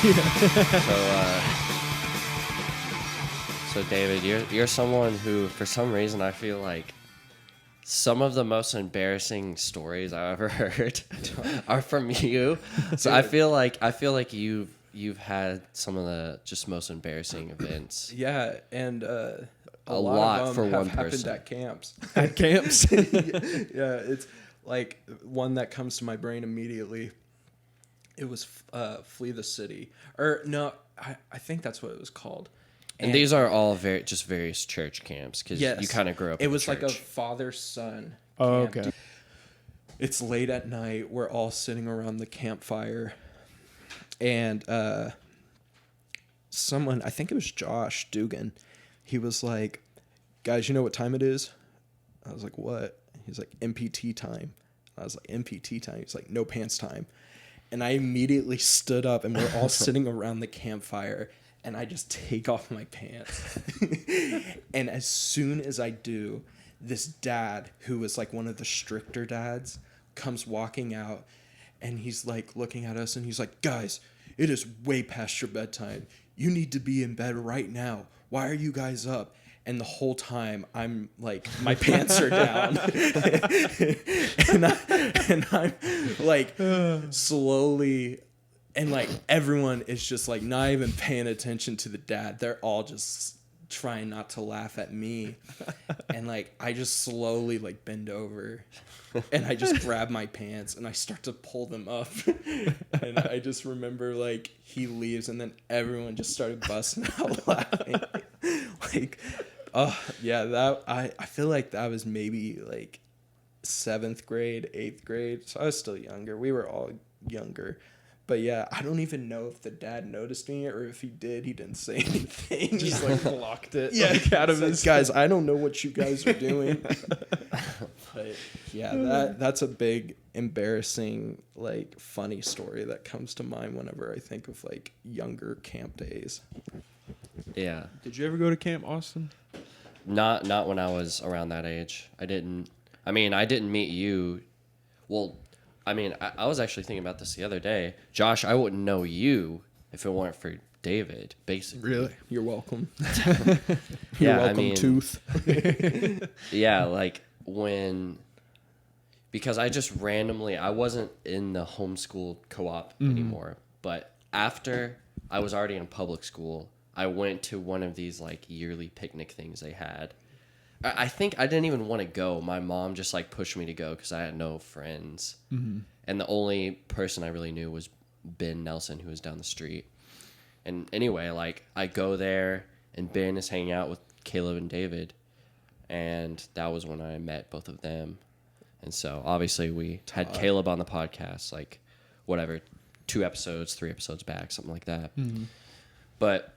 So David, you're someone who, for some reason, I feel like some of the most embarrassing stories I've ever heard are from you. So I feel like you've had some of the just most embarrassing events. Yeah, and a lot of them for have one happened person. at camps. At camps? Yeah, it's like one that comes to my brain immediately. It was Flee the City. Or no, I think that's what it was called. And these are all just various church camps because you kind of grew up. It in was church. like a father-son. Oh, camp. okay. It's late at night. We're all sitting around the campfire, and someone, I think it was Josh Dugan, he was like, "Guys, you know what time it is?" I was like, "What?" He's like, "MPT time." I was like, "MPT time?" He's like, "No pants time." And I immediately stood up, and we're all sitting around the campfire, and I just take off my pants. And as soon as I do, this dad, who was like one of the stricter dads, comes walking out, and he's like looking at us, and he's like, "Guys, it is way past your bedtime. You need to be in bed right now. Why are you guys up?" And the whole time I'm like, my pants are down. and I'm like slowly, and like everyone is just like not even paying attention to the dad. They're all just trying not to laugh at me. And like I just slowly like bend over, and I just grab my pants and I start to pull them up. And I just remember like he leaves, and then everyone just started busting out laughing. Like, oh yeah, that I feel like that was maybe like 7th grade, 8th grade. So I was still younger. We were all younger. But yeah, I don't even know if the dad noticed me, or if he did, he didn't say anything. Just like blocked it. Yeah, like, out of like, his guys, I don't know what you guys are doing. But yeah, that's a big embarrassing, like funny story that comes to mind whenever I think of like younger camp days. Yeah. Did you ever go to camp, Austin? Not when I was around that age. I didn't meet you. Well, I was actually thinking about this the other day. Josh, I wouldn't know you if it weren't for David, basically. Really? You're welcome. You're welcome, Tooth. Yeah, like because I just randomly, I wasn't in the homeschool co-op anymore, but after I was already in public school, I went to one of these like yearly picnic things they had. I think I didn't even want to go. My mom just like pushed me to go because I had no friends. Mm-hmm. And the only person I really knew was Ben Nelson, who was down the street. And anyway, like I go there and Ben is hanging out with Caleb and David. And that was when I met both of them. And so obviously we had Caleb on the podcast, like whatever, 2 episodes, 3 episodes back, something like that. Mm-hmm. But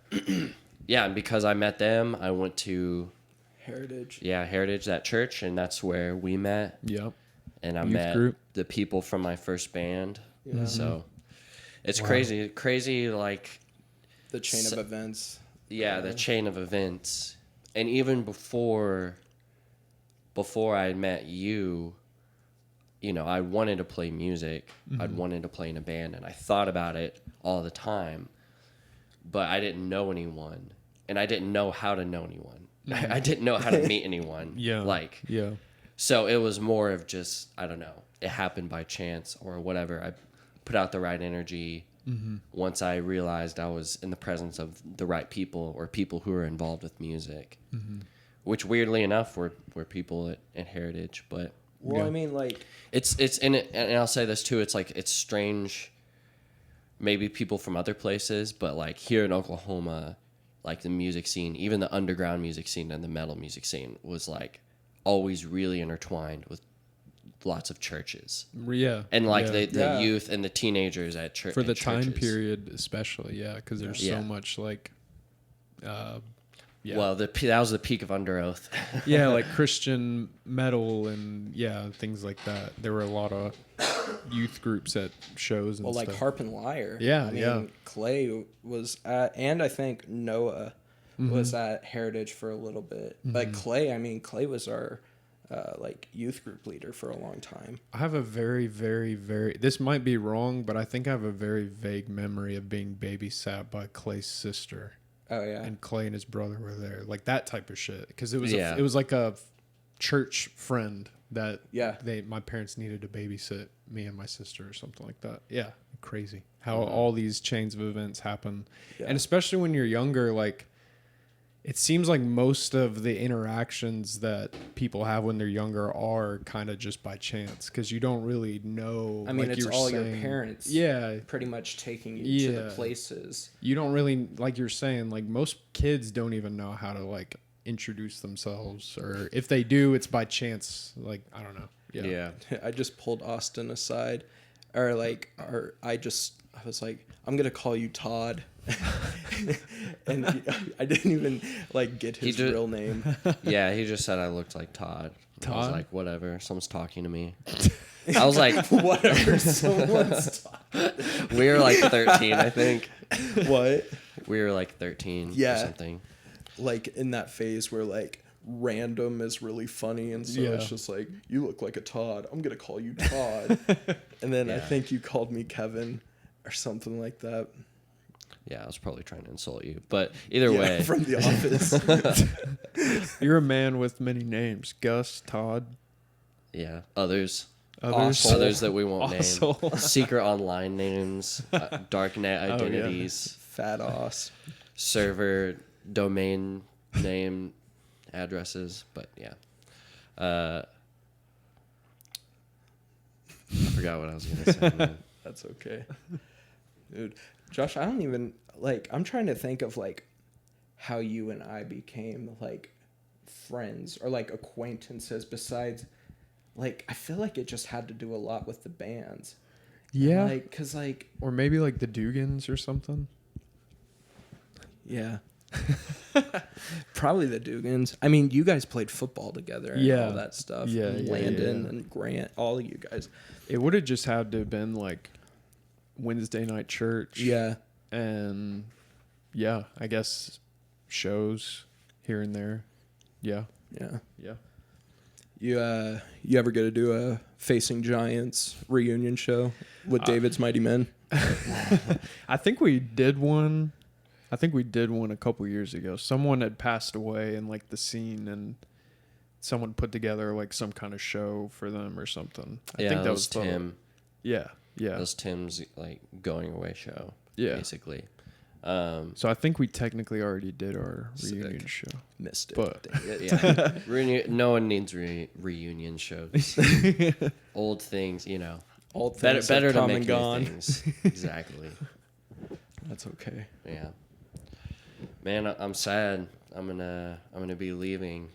yeah, and because I met them, I went to Heritage. Yeah, Heritage, that church, and that's where we met. Yep. And I Youth met group. the people from my first band. Yeah. So it's Wow. crazy like The chain of events. Yeah, the chain of events. And even before I met you, you know, I wanted to play music. Mm-hmm. I'd wanted to play in a band, and I thought about it all the time. But I didn't know anyone, and I didn't know how to know anyone. I didn't know how to meet anyone. Yeah. So it was more of just, I don't know, it happened by chance or whatever. I put out the right energy. Mm-hmm. Once I realized I was in the presence of the right people, or people who were involved with music, which weirdly enough were people at Heritage. But Well, I mean, like it's in it, and I'll say this too. It's like, it's strange. Maybe people from other places, but like here in Oklahoma, like the music scene, even the underground music scene and the metal music scene was like always really intertwined with lots of churches. Yeah. And like yeah. the youth and the teenagers at church. For the time period especially, yeah, because there's Yeah. so much like yeah. Well, that was the peak of Under Oath. Yeah, like Christian metal and things like that. There were a lot of youth groups at shows and stuff. like Harp and Lyre. Yeah, I mean, yeah. Clay was at, and I think Noah was at Heritage for a little bit. But Clay was our like youth group leader for a long time. I have a very, very, very, this might be wrong, but I think I have a very vague memory of being babysat by Clay's sister. Oh yeah. And Clay and his brother were there, like that type of shit. Because it was Yeah. it was like a church friend that Yeah. my parents needed to babysit me and my sister or something like that. Yeah, crazy how all these chains of events happen, Yeah. and especially when you're younger, like it seems like most of the interactions that people have when they're younger are kind of just by chance because you don't really know. I mean, like it's you were all saying, your parents. Yeah, Pretty much taking you to the Yeah. places. you don't really, like you're saying, like most kids don't even know how to like introduce themselves, or if they do, it's by chance. Like, I don't know. Yeah. I just pulled Austin aside, I was like, I'm gonna call you Todd, and I didn't even like get his real name. Yeah, he just said I looked like Todd. I was Todd? like, whatever. Someone's talking to me. I was like, Whatever. Someone's talking. we were like 13, I think. What? We were like 13 Yeah. or something. Like in that phase where like random is really funny, and so Yeah. it's just like, you look like a Todd, I'm gonna call you Todd. And then I Yeah. think you called me Kevin or something like that. Yeah, I was probably trying to insult you. But either Yeah, way. from The Office. You're a man with many names. Gus, Todd, Yeah. Others. others. Others that we won't Asshole. name. Secret online names. Darknet Oh, yeah. identities. Fat ass. Server domain name addresses. But yeah. I forgot what I was going to say. Man. That's okay. Dude, Josh, I don't even, like, I'm trying to think of, like, how you and I became, like, friends or, like, acquaintances besides, like, I feel like it just had to do a lot with the bands. Yeah. Like, because, like, Or maybe like the Dugans or something. yeah. Probably the Dugans. I mean, you guys played football together and Yeah. all that stuff. Yeah, And yeah, Landon yeah. and Grant, all of you guys. It would have just had to have been like Wednesday night church. Yeah. And yeah, I guess shows here and there. Yeah. Yeah. Yeah. You ever get to do a Facing Giants reunion show with David's Mighty Men? I think we did one. A couple years ago. Someone had passed away in like the scene, and someone put together like some kind of show for them or something. I think that was Tim. Yeah. Yeah. That was Tim's like going away show. Yeah. Basically. So I think we technically already did our reunion Sick. show. Missed it. But- Yeah. No one needs reunion shows. Old things, you know. All things Better have to come make and new gone. things. Exactly. That's okay. Yeah. Man, I'm sad. I'm gonna be leaving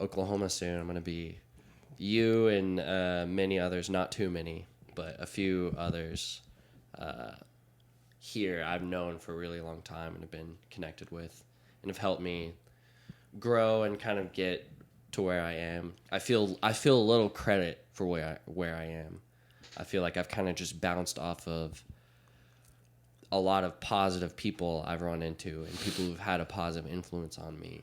Oklahoma soon. I'm gonna be you and many others, not too many, but a few others here I've known for a really long time and have been connected with and have helped me grow and kind of get to where I am. I feel a little credit for where I am. I feel like I've kind of just bounced off of a lot of positive people I've run into and people who've had a positive influence on me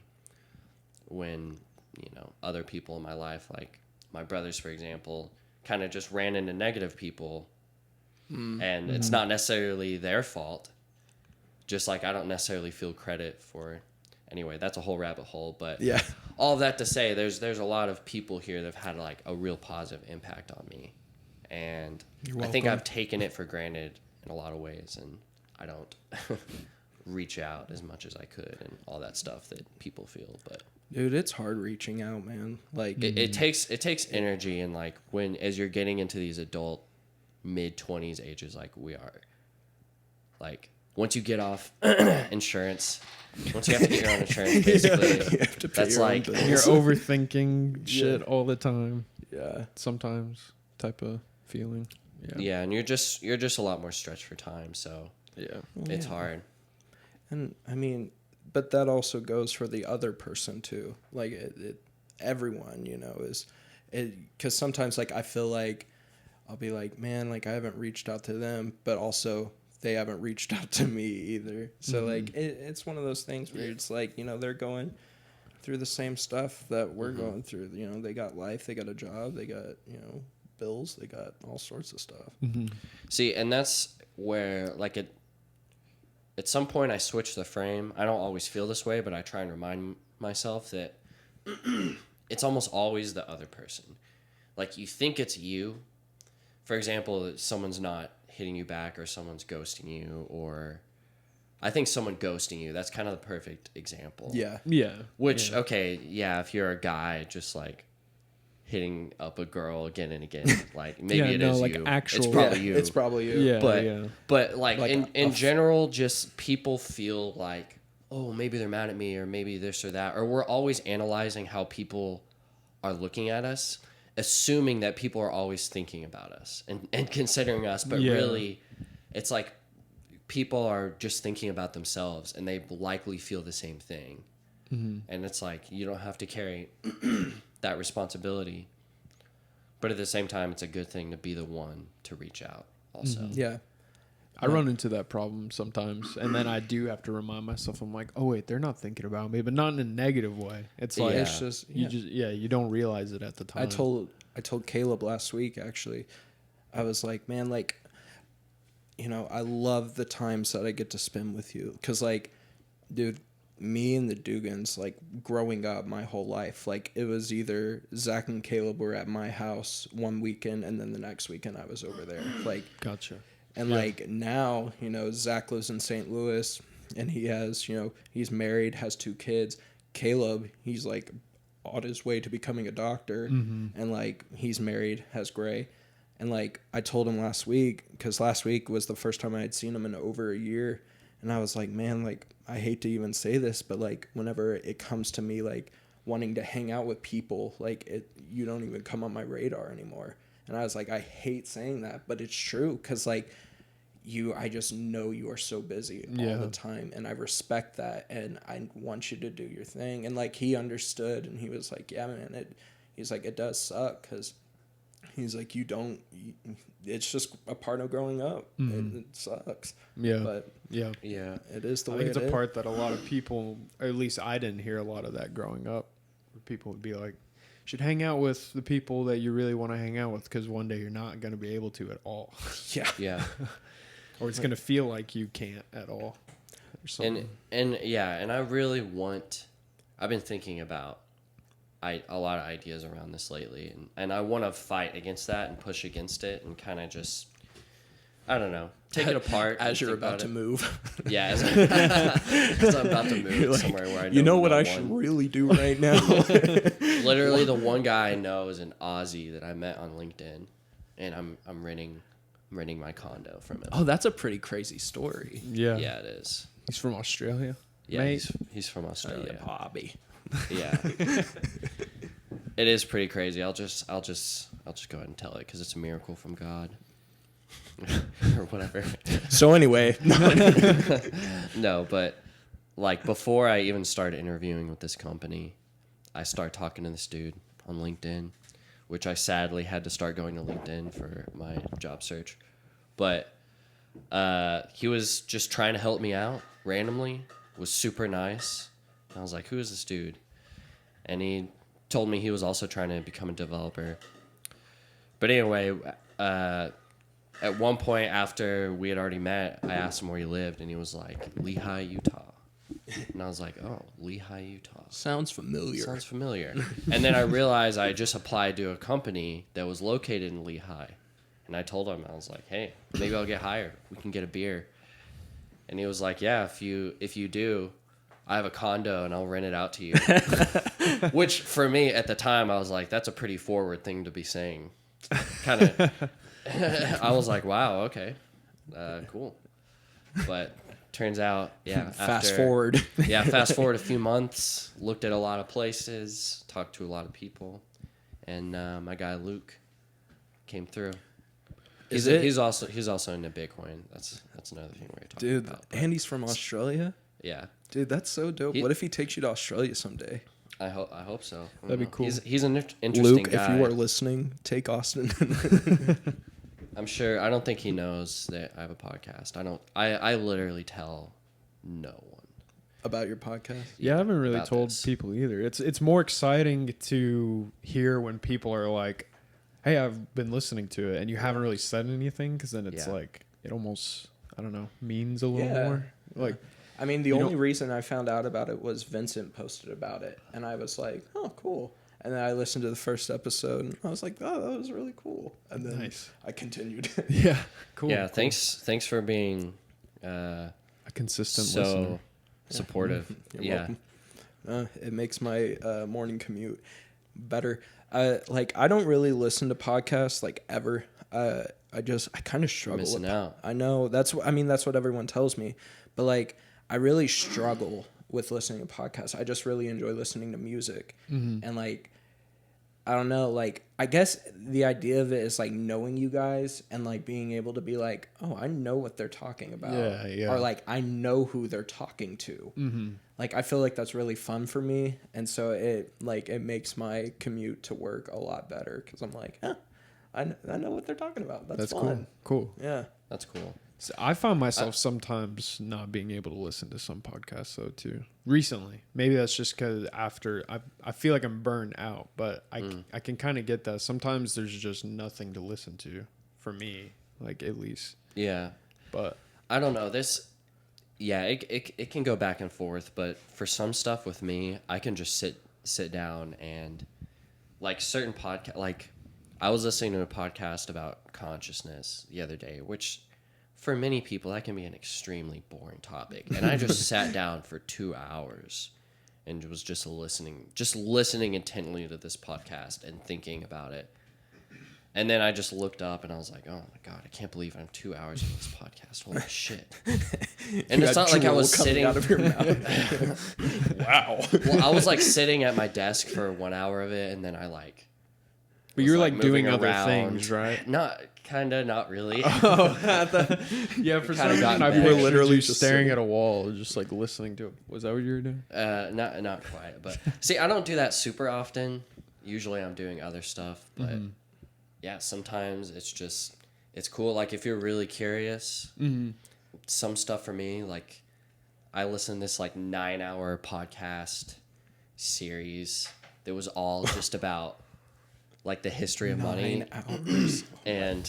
when, you know, other people in my life, like my brothers, for example, kind of just ran into negative people. And it's not necessarily their fault. Just like I don't necessarily feel credit for. Anyway, that's a whole rabbit hole. But Yeah. all of that to say, there's a lot of people here that have had like a real positive impact on me. And You're I think welcome. I've taken it for granted in a lot of ways. And I don't reach out as much as I could and all that stuff that people feel. But Dude, it's hard reaching out, man. Like, it takes energy, and like as you're getting into these adult mid-20s ages like we are, like once you get off insurance, once you have to get your own insurance, basically, you have to pay that's your own like bills. You're overthinking shit Yeah. all the time. Yeah. Sometimes type of feeling. yeah, and you're just a lot more stretched for time, so Yeah. it's hard. And I mean, but that also goes for the other person too. Like everyone, you know, because sometimes like I feel like I'll be like, man, like I haven't reached out to them, but also they haven't reached out to me either. So like it's one of those things where it's like, you know, they're going through the same stuff that we're going through. You know, they got life, they got a job, they got, you know, bills, they got all sorts of stuff. See, and that's where, like, at some point I switch the frame. I don't always feel this way, but I try and remind myself that it's almost always the other person. Like, you think it's you. For example, that someone's not hitting you back, or someone's ghosting you, or I think someone ghosting you, that's kind of the perfect example. Yeah. Which, okay, yeah, if you're a guy just, like, hitting up a girl again and again, like, maybe it is like you. actual, it's probably you. It's probably you. Yeah, But like Like in general, just people feel like, oh, maybe they're mad at me, or maybe this or that, or we're always analyzing how people are looking at us, assuming that people are always thinking about us and considering us, but really, it's like people are just thinking about themselves, and they likely feel the same thing. And it's like, you don't have to carry that responsibility, but at the same time, it's a good thing to be the one to reach out also. Yeah. I run into that problem sometimes, and then I do have to remind myself. I'm like, oh wait, they're not thinking about me, but not in a negative way. It's like It's just you don't realize it at the time. I told Caleb last week, actually. I was like, man, like, you know, I love the times that I get to spend with you, because, like, dude, me and the Dugans, like, growing up my whole life, like, it was either Zach and Caleb were at my house one weekend, and then the next weekend I was over there. Like, gotcha. And like now, you know, Zach lives in St. Louis, and he has, you know, he's married, has 2 kids. Caleb, he's like on his way to becoming a doctor, and like he's married, has Gray. And like I told him last week, because last week was the first time I had seen him in over a year, and I was like, man, like, I hate to even say this, but like whenever it comes to me like wanting to hang out with people, like you don't even come on my radar anymore. And I was like, I hate saying that, but it's true, because like I just know you are so busy all the time, and I respect that, and I want you to do your thing. And like he understood, and he was like, yeah, man, he's like, it does suck, because he's like, it's just a part of growing up. It sucks. But yeah, it is the I way think it's it a is. part that a lot of people, or at least I didn't hear a lot of that growing up, where people would be like, should hang out with the people that you really want to hang out with, because one day you're not going to be able to at all. Yeah. Or it's going to feel like you can't at all. Or something. And I really I've been thinking about a lot of ideas around this lately, and I want to fight against that and push against it, and kind of just, I don't know, take it apart as you're about to move. Yeah, as I'm about to move somewhere where I know you know what I should really do right now. Literally, the one guy I know is an Aussie that I met on LinkedIn, and I'm renting my condo from him. Oh, that's a pretty crazy story. Yeah, it is. He's from Australia. Yeah, mate. he's from Australia. Bobby. Yeah. It is pretty crazy. I'll just go ahead and tell it, because it's a miracle from God. Or whatever. So anyway, no, but like before I even started interviewing with this company, I started talking to this dude on LinkedIn, which I sadly had to start going to LinkedIn for my job search. But he was just trying to help me out randomly, was super nice. And I was like, who is this dude? And he told me he was also trying to become a developer. But anyway, at one point after we had already met, I asked him where he lived, and he was like, Lehi, Utah. And I was like, oh, Lehi, Utah. Sounds familiar. And then I realized I just applied to a company that was located in Lehi. And I told him, I was like, hey, maybe I'll get hired. We can get a beer. And he was like, yeah, if you do, I have a condo and I'll rent it out to you. Which for me at the time, I was like, that's a pretty forward thing to be saying. Kind of. I was like, wow, okay, cool. But turns out, Fast forward a few months, looked at a lot of places, talked to a lot of people, and my guy Luke came through. He's also into Bitcoin. That's another thing we're talking about. Dude, Andy's from Australia? Yeah. Dude, that's so dope. What if he takes you to Australia someday? I hope so. That'd be cool. He's an interesting Luke, guy. if you are listening, take Austin. I'm sure. I don't think he knows that I have a podcast. I literally tell no one. about your podcast? Yeah, I haven't really about told this. people either. It's more exciting to hear when people are like, "Hey, I've been listening to it," and you haven't really said anything, because then it's Yeah. like it almost, I don't know, means a little Yeah. more. Like, I mean, the You only don't- reason I found out about it was Vincent posted about it, and I was like, "Oh, cool." And then I listened to the first episode, and I was like, "Oh, that was really cool." And then Nice. I continued. yeah, cool. Yeah, cool. thanks for being A consistent so listener. supportive. You're Yeah. welcome. It makes my morning commute better. Like, I don't really listen to podcasts like ever. I kind of struggle missing with out. I know that's what everyone tells me, but like I really struggle with listening to podcasts. I just really enjoy listening to music, and like I don't know, like I guess the idea of it is like knowing you guys and like being able to be like, oh, I know what they're talking about, Yeah. or like I know who they're talking to. Like I feel like that's really fun for me, and so it makes my commute to work a lot better because I'm like, I know what they're talking about. That's fun. Cool. Yeah. That's cool. So I found myself sometimes not being able to listen to some podcasts though too. Recently, maybe that's just because after I feel like I'm burned out, but I can kind of get that. Sometimes there's just nothing to listen to for me, like at least. Yeah. But I don't know. It can go back and forth, but for some stuff with me, I can just sit down and like certain podcast. Like I was listening to a podcast about consciousness the other day, which for many people that can be an extremely boring topic, and I just sat down for 2 hours and was just listening intently to this podcast and thinking about it. And then I just looked up and I was like, oh my God, I can't believe I'm 2 hours into this podcast. Holy shit. And it's not like I was sitting out of your mouth. Wow. Well, I was like sitting at my desk for 1 hour of it, and then I like. But was, you're like doing moving other around. things, right? Not really. Yeah, for some Kinda reason gotten I back. were literally Just staring sitting. at a wall, just like listening to it. Was that what you were doing? Not quite, but see, I don't do that super often. Usually, I'm doing other stuff, but yeah, sometimes it's cool. Like if you're really curious, some stuff for me, like I listened to this like 9-hour podcast series that was all just about like the history of money. 9 hours. And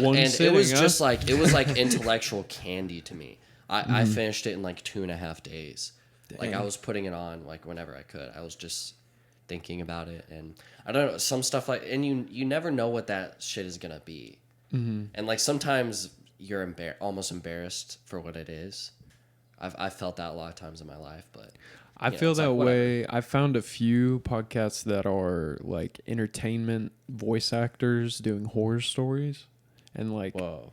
One and it sitting, was huh? just like it was like intellectual candy to me. I finished it in like 2.5 days. Like I was putting it on like whenever I could. I was just thinking about it, and I don't know, some stuff like, and you never know what that shit is gonna be, and like sometimes you're almost embarrassed for what it is. I've felt that a lot of times in my life, but I feel it's that like, whatever. way. I found a few podcasts that are like entertainment voice actors doing horror stories, and like Whoa.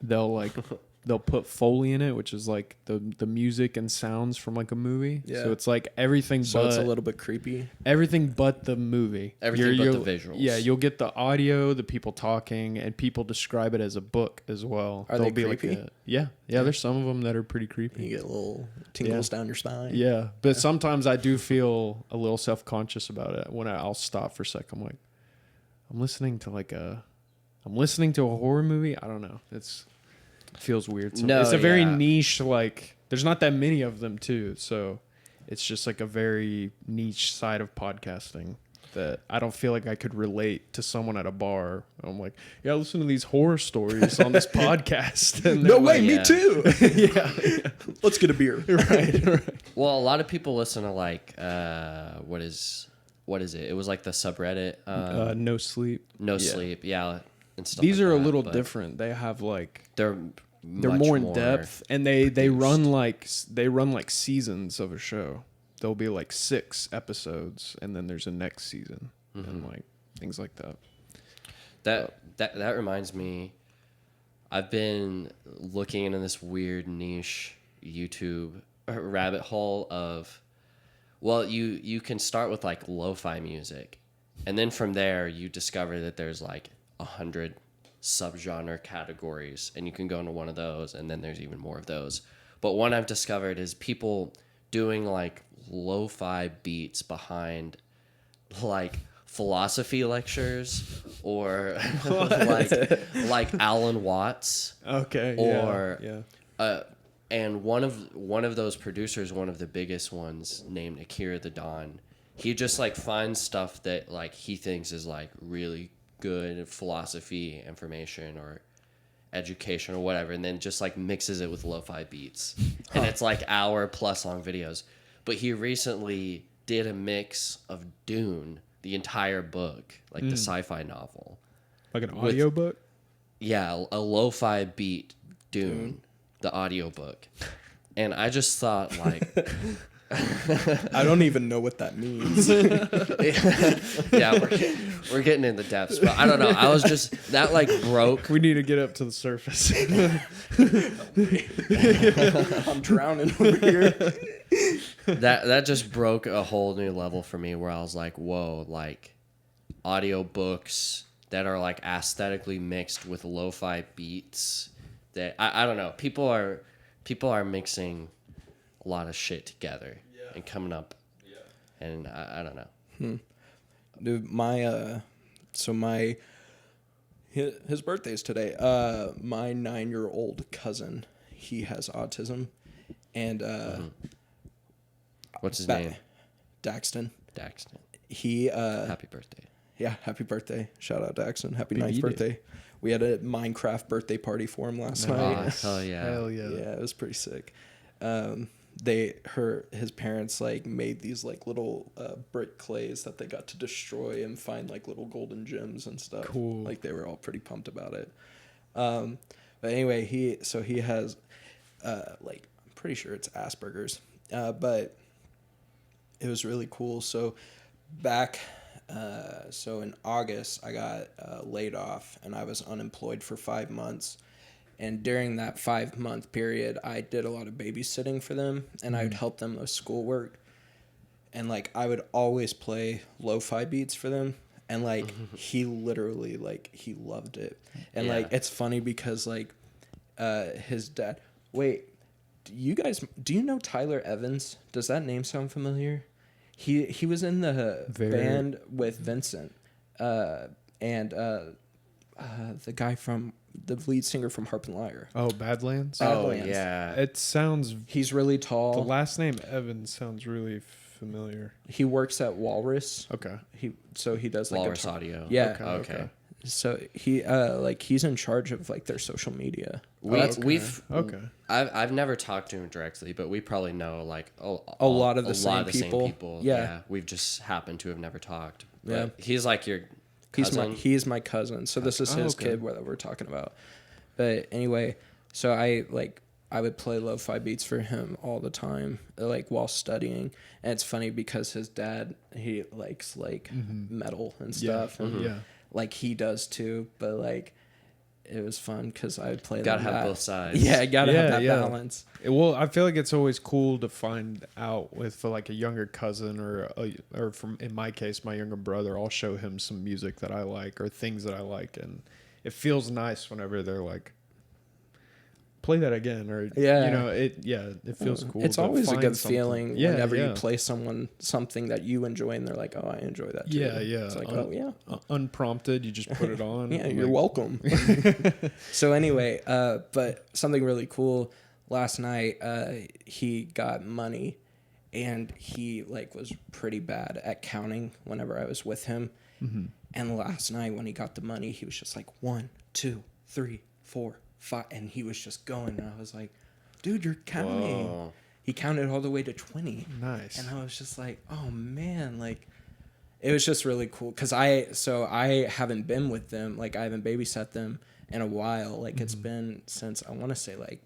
they'll put Foley in it, which is like the music and sounds from like a movie. Yeah. So it's like everything So but it's a little bit creepy. everything but the movie. Everything but the you'll- visuals. Yeah, you'll get the audio, the people talking, and people describe it as a book as well. Are There'll they be creepy? Like yeah. There's some of them that are pretty creepy. You get little tingles down your spine. Yeah, but sometimes I do feel a little self-conscious about it when I'll stop for a sec. I'm like, I'm listening to a horror movie. I don't know. It feels weird. No, It's a very yeah. niche, like there's not that many of them too. So it's just like a very niche side of podcasting that I don't feel like I could relate to someone at a bar. I'm like, yeah, listen to these horror stories on this podcast. And No they're way, like, me yeah. too. yeah. Let's get a beer. right. Well, a lot of people listen to like what is it? It was like the subreddit No sleep. No yeah. Sleep, yeah, and stuff. These like are a that, little but different. They have like They're they're much more in depth, and they produced. run like seasons of a show. There'll be like 6 episodes, and then there's a next season, and like things like that. That reminds me, I've been looking into this weird niche YouTube rabbit hole of, well, you can start with like lo-fi music, and then from there you discover that there's like 100 subgenre categories, and you can go into one of those, and then there's even more of those. But one I've discovered is people doing like lo-fi beats behind like philosophy lectures or like Alan Watts Okay. or yeah. And one of those producers, one of the biggest ones, named Akira the Don, he just like finds stuff that like he thinks is like really good philosophy information or education or whatever, and then just like mixes it with lo-fi beats. And it's like hour plus long videos. But he recently did a mix of Dune, the entire book, like the sci-fi novel. Like an audiobook? Yeah, a lo-fi beat Dune, the audiobook. And I just thought like I don't even know what that means. yeah, we're getting in the depths, but I don't know. I was just that like broke. We need to get up to the surface. I'm drowning over here. That just broke a whole new level for me where I was like, whoa, like audiobooks that are like aesthetically mixed with lo-fi beats that I don't know. People are mixing a lot of shit together and coming up. Yeah. And I don't know. Dude, his birthday's today. My 9-year-old cousin, he has autism, and what's his name? Daxton. Daxton. He Happy birthday. Yeah, happy birthday. Shout out Daxton. Happy Big 9th eat birthday. We had a Minecraft birthday party for him last night. Hell yeah. Hell yeah. Yeah, it was pretty sick. His parents like made these like little brick clays that they got to destroy and find like little golden gems and stuff. Cool. Like they were all pretty pumped about it. But anyway, he has like I'm pretty sure it's Asperger's. But it was really cool. So in August I got laid off and I was unemployed for 5 months. And during that 5-month period, I did a lot of babysitting for them, and I would help them with schoolwork. And, like, I would always play lo-fi beats for them. And, like, he literally, like, he loved it. And, Yeah. like, it's funny because, like, his dad... Wait, do you know Tyler Evans? Does that name sound familiar? He was in the band with Vincent. And the guy from... the lead singer from Harp and Lyre. Oh, Badlands? Oh, Badlands. yeah. It sounds... He's really The tall. last name Evans sounds really familiar. He works at Walrus. Okay. He does like Walrus guitar. Audio. Yeah. Okay. So he's in charge of like their social media. Okay. I've never talked to him directly, but we probably know like A lot of the same people. Yeah. We've just happened to have never talked. Yeah. But he's like your cousin. He's my cousin. So this is his kid that we're talking about. But anyway, so I would play lo-fi beats for him all the time, like while studying. And it's funny because his dad, he likes like metal and stuff, and like he does too. But like, it was fun because I would play. Gotta have both sides. Yeah, gotta have that balance. Well, I feel like it's always cool to find out with like a younger cousin or from in my case, my younger brother. I'll show him some music that I like or things that I like, and it feels nice whenever they're like, play that again, or it feels cool. It's to always a find good something. feeling whenever you play someone something that you enjoy and they're like, oh, I enjoy that too. Yeah. It's like, Unprompted, you just put it on. yeah, you're welcome. So anyway, but something really cool last night, he got money and he like was pretty bad at counting whenever I was with him. And last night when he got the money, he was just like 1, 2, 3, 4, 5, and he was just going. And I was like, dude, you're counting. Whoa. He counted all the way to 20. Nice. And I was just like, oh man, like it was just really cool because I haven't been with them, like I haven't babysat them in a while. Like it's been since I want to say like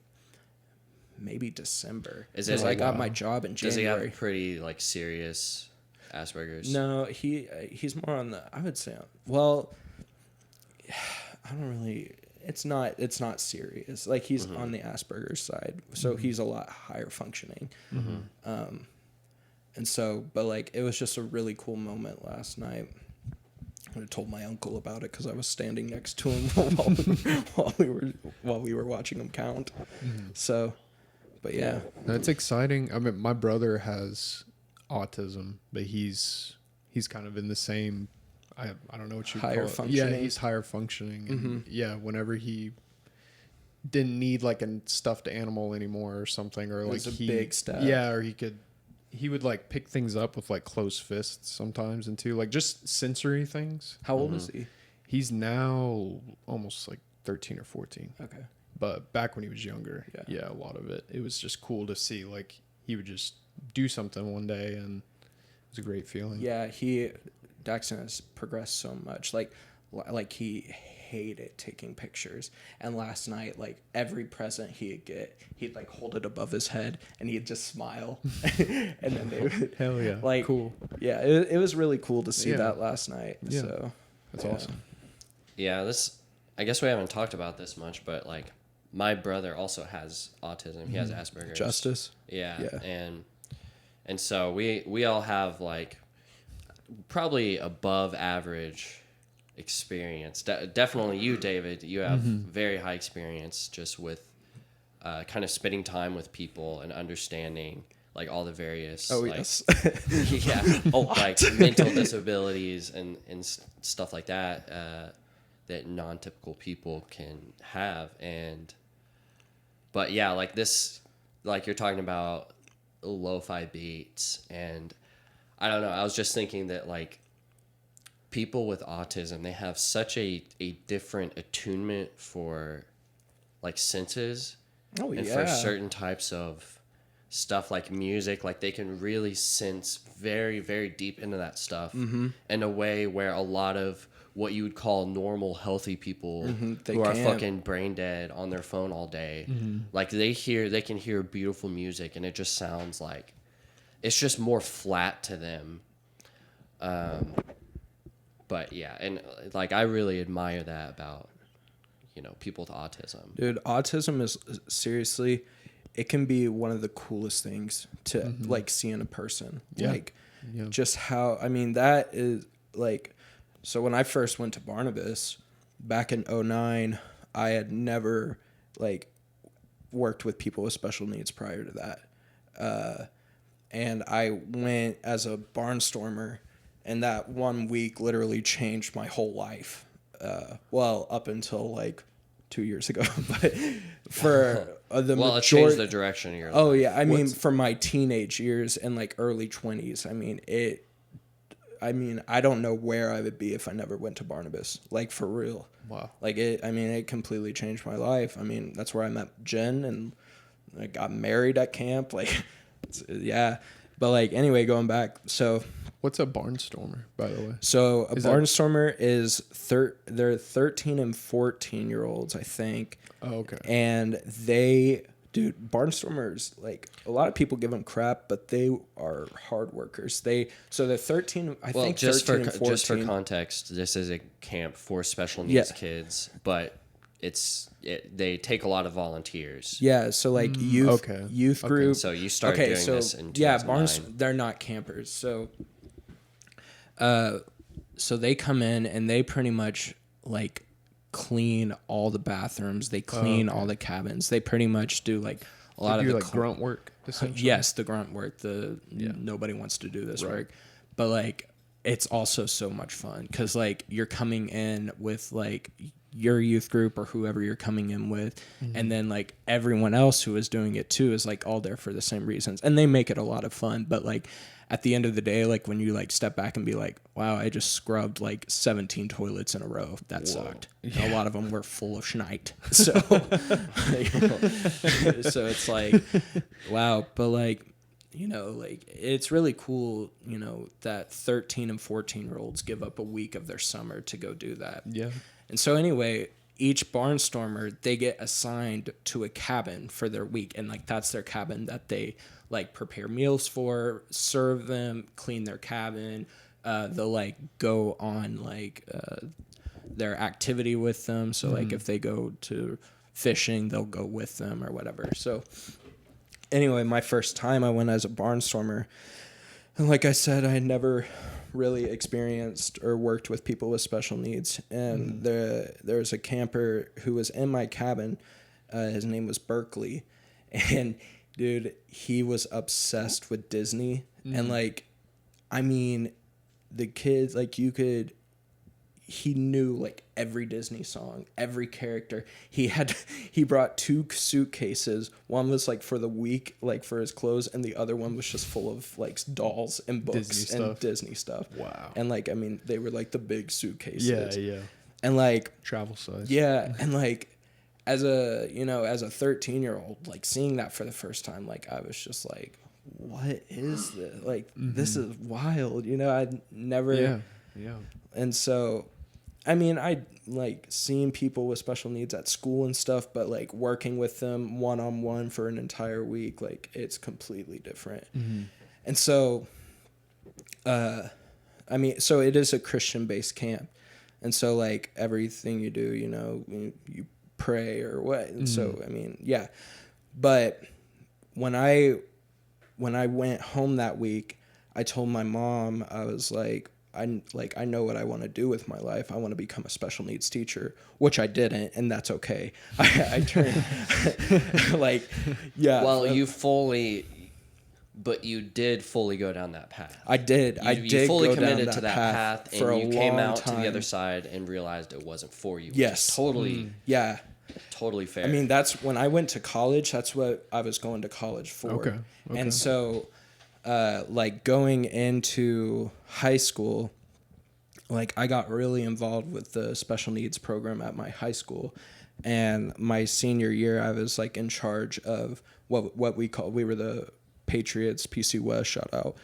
maybe December. Because I got my job in January. Does he have pretty like serious Asperger's? No, he's more on the, I would say, well, I don't really, it's not serious. Like he's on the Asperger's side, so he's a lot higher functioning. And so, but like it was just a really cool moment last night. I told my uncle about it because I was standing next to him while we were watching him count. So, but yeah, that's exciting. I mean, my brother has autism, but he's kind of in the same. I don't know what you higher call it. functioning. Yeah, he's higher functioning. And yeah, whenever he didn't need like a stuffed animal anymore or something, or It like was a big step. Yeah, or he would like pick things up with like closed fists sometimes, and too like just sensory things. How old is he? He's now almost like 13 or 14. Okay. But back when he was younger, Yeah. a lot of it was just cool to see. Like he would just do something one day, and it was a great feeling. Yeah, Daxton has progressed so much. Like he hated taking pictures, and last night, like every present he'd get, he'd like hold it above his head, and he'd just smile, and then they would, Hell yeah, like cool. Yeah, it was really cool to see Yeah. that last night. Yeah. So That's yeah. awesome. Yeah, I guess we haven't talked about this much, but like my brother also has autism. He has Asperger's. Justice. Yeah. Yeah. And so we all have like probably above average experience. Definitely you, David, you have very high experience just with kind of spending time with people and understanding like all the various Yes. yeah, like mental disabilities and stuff like that that non-typical people can have. But yeah, like this, like you're talking about lo-fi beats, and I don't know, I was just thinking that like people with autism, they have such a different attunement for like senses and for certain types of stuff like music. Like they can really sense very, very deep into that stuff in a way where a lot of what you would call normal healthy people who are fucking brain dead on their phone all day, like they can hear beautiful music and it just sounds like it's just more flat to them. But yeah, and like I really admire that about, you know, people with autism. Dude, autism is seriously, it can be one of the coolest things to like see in a person. Yeah. Like just how, I mean, that is like, so when I first went to Barnabas back in 2009, I had never like worked with people with special needs prior to that. And I went as a barnstormer, and that 1 week literally changed my whole life. Well, up until like 2 years ago, but for the Well, it changed the direction of your life. Oh yeah, I mean, for my teenage years and like early 20s, I mean, I don't know where I would be if I never went to Barnabas. Like for real. Wow. Like it completely changed my life. I mean, that's where I met Jen, and I got married at camp. Like, yeah. But like, anyway, going back, so. What's a barnstormer, by the way? So a barnstormer is they're 13 and 14-year-olds, I think. Oh, okay. And dude, barnstormers, like a lot of people give them crap, but they are hard workers. They're 13, I think 13 and 14. Just for context, this is a camp for special needs kids, but they take a lot of volunteers. Yeah, so like youth group. Okay, so you started doing this in 2009. They're not campers. So they come in and they pretty much like clean all the bathrooms. They clean all the cabins. They pretty much do like a lot of the like grunt work. Yes, the grunt work. Nobody wants to do this work, but like it's also so much fun because like you're coming in with like your youth group or whoever you're coming in with, and then like everyone else who is doing it too is like all there for the same reasons, and they make it a lot of fun. But like at the end of the day, like when you like step back and be like, wow, I just scrubbed like 17 toilets in a row, that sucked. Yeah. A lot of them were full of schneid. So so it's like, wow. But like, you know, like it's really cool, you know, that 13 and 14-year-olds give up a week of their summer to go do that. Yeah. And so anyway, each barnstormer, they get assigned to a cabin for their week. And like, that's their cabin that they like prepare meals for, serve them, clean their cabin. They'll like go on like their activity with them. So like if they go to fishing, they'll go with them or whatever. So anyway, my first time I went as a barnstormer, and like I said, I had never really experienced or worked with people with special needs. And there was a camper who was in my cabin. His name was Berkeley. And dude, he was obsessed with Disney. And like, I mean, the kids, like you could he knew like every Disney song, every character. He brought 2 suitcases. One was like for the week, like for his clothes, and the other one was just full of like dolls and books and Disney stuff. Wow. And like, I mean, they were like the big suitcases. Yeah. And like Travel size. Yeah, and like as a 13-year-old, like seeing that for the first time, like I was just like, what is this? Like this is wild, I'd never. Yeah. And so, I mean, I like seeing people with special needs at school and stuff, but like working with them one-on-one for an entire week, like it's completely different. And so, I mean, so it is a Christian-based camp. And so like everything you do, you pray or what. And so, I mean, yeah. But when I went home that week, I told my mom, I was like, I know what I want to do with my life. I want to become a special needs teacher, which I didn't, and that's okay. I turned like, yeah. Well, but you did fully go down that path. I did. You fully go committed down to that path, for and you a came long out time. to the other side and realized it wasn't for you. Yes. Totally. Yeah. Totally fair. I mean, that's when I went to college. That's what I was going to college for. Okay. And so, like going into high school, like I got really involved with the special needs program at my high school. And my senior year, I was like in charge of what we were the Patriots, PC West, shout out.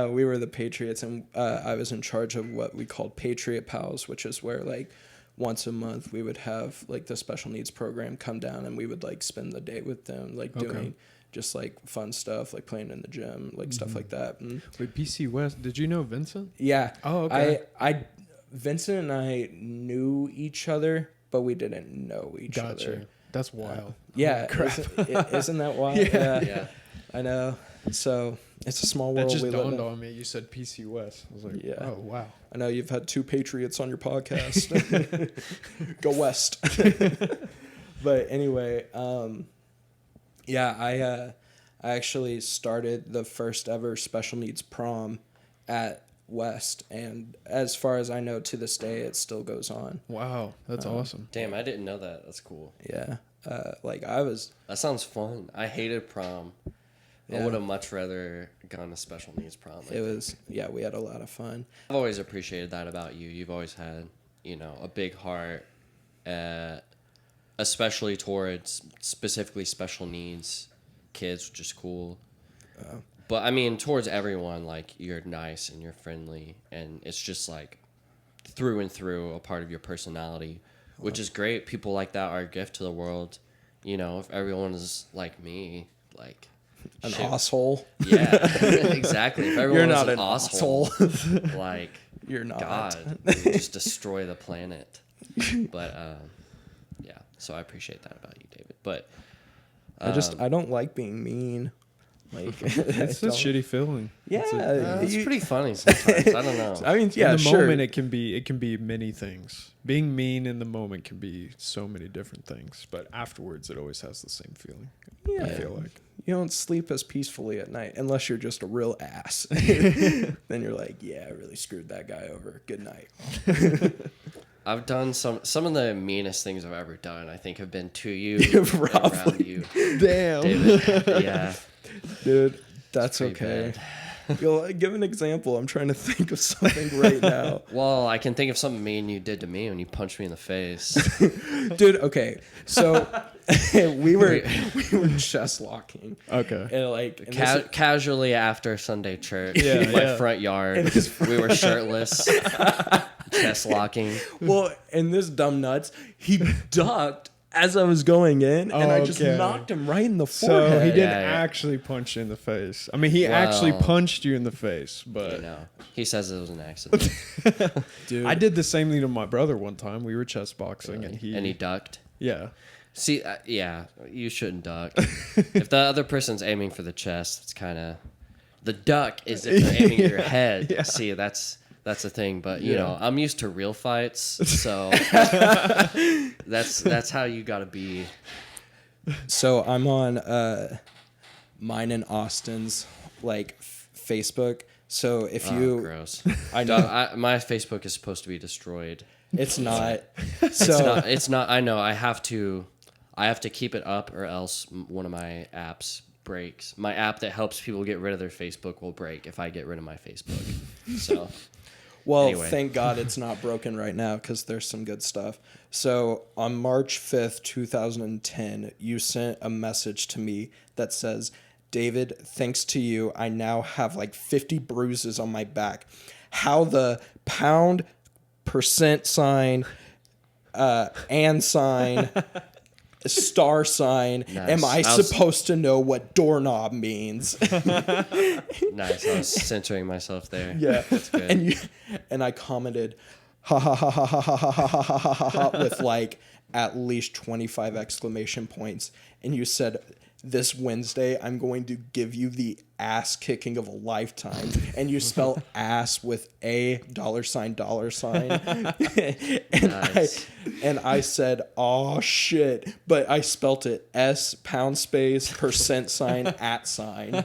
We were the Patriots, and I was in charge of what we called Patriot Pals, which is where like once a month we would have like the special needs program come down, and we would like spend the day with them, like doing just like fun stuff, like playing in the gym, like stuff like that. And Wait, PC West, did you know Vincent? yeah. Oh, okay. Vincent and I knew each other, but we didn't know each other. That's wild. Yeah, crap. Isn't that wild? yeah. I know. So it's a small That world just we live dawned in. on me. You said PC West. I was like, Yeah. oh, wow. I know you've had 2 Patriots on your podcast. Go West. But anyway, yeah, I actually started the first ever special needs prom at West, and as far as I know, to this day, it still goes on. Wow. That's awesome. Damn, I didn't know that. That's cool. Yeah. Like I was. That sounds fun. I hated prom. Yeah. I would have much rather gone to special needs prom. It was. Yeah, we had a lot of fun. I've always appreciated that about you. You've always had, a big heart, especially towards specifically special needs kids, which is cool. But I mean, towards everyone, like you're nice and you're friendly, and it's just like through and through a part of your personality, which is great. People like that are a gift to the world. If everyone is like me, like An asshole. Yeah, exactly. If everyone You're was not an an asshole, like You're not. God, we would just destroy the planet. But yeah, so I appreciate that about you, David. But I don't like being mean. Like It's a shitty feeling. Yeah, it's pretty funny sometimes. I don't know. I mean, yeah, in the sure. moment, it can be many things. Being mean in the moment can be so many different things, but afterwards, it always has the same feeling. Yeah. I feel like. You don't sleep as peacefully at night unless you're just a real ass. Then you're like, yeah, I really screwed that guy over. Good night. I've done some of the meanest things I've ever done. I think have been to you, around you, Damn, David. Yeah, dude, that's pretty okay. bad. You'll give an example. I'm trying to think of something right now. Well, I can think of something mean you did to me when you punched me in the face. Dude, okay. So we were chest locking. Okay. And like and Casually after Sunday church, Yeah, in my yeah. front yard, we were shirtless, chest locking. well, and this dumb nuts, he ducked as I was going in, and I just Okay. knocked him right in the So forehead. he didn't Yeah, yeah. actually punch you in the face. I mean, he actually Well, punched you in the face, but He says it was an accident. Dude. I did the same thing to my brother one time. We were chest boxing, and he ducked. yeah. See, yeah, you shouldn't duck. If the other person's aiming for the chest, it's kind of the duck is if they're aiming at your head. Yeah. See, that's the thing. But you Yeah. know, I'm used to real fights, so that's how you got to be. So I'm on mine and Austin's like Facebook. So if gross. I know My Facebook is supposed to be destroyed. it's not. It's not. I know. I have to keep it up, or else one of my apps breaks. My app that helps people get rid of their Facebook will break if I get rid of my Facebook. So, well, anyway. Thank God it's not broken right now because there's some good stuff. So on March 5th, 2010, you sent a message to me that says, David, thanks to you, I now have like 50 bruises on my back. How the pound, percent sign, and sign, star sign, Nice. am I supposed to know what doorknob means? Nice. I was censoring myself there. Yeah. That's good. And I commented, ha ha ha ha ha ha ha ha ha ha ha ha, with like at least 25 exclamation points. And you said, this Wednesday, I'm going to give you the ass kicking of a lifetime. And you spell ass with a $sign. And Nice. I said, oh shit. But I spelt it S # percent sign at sign.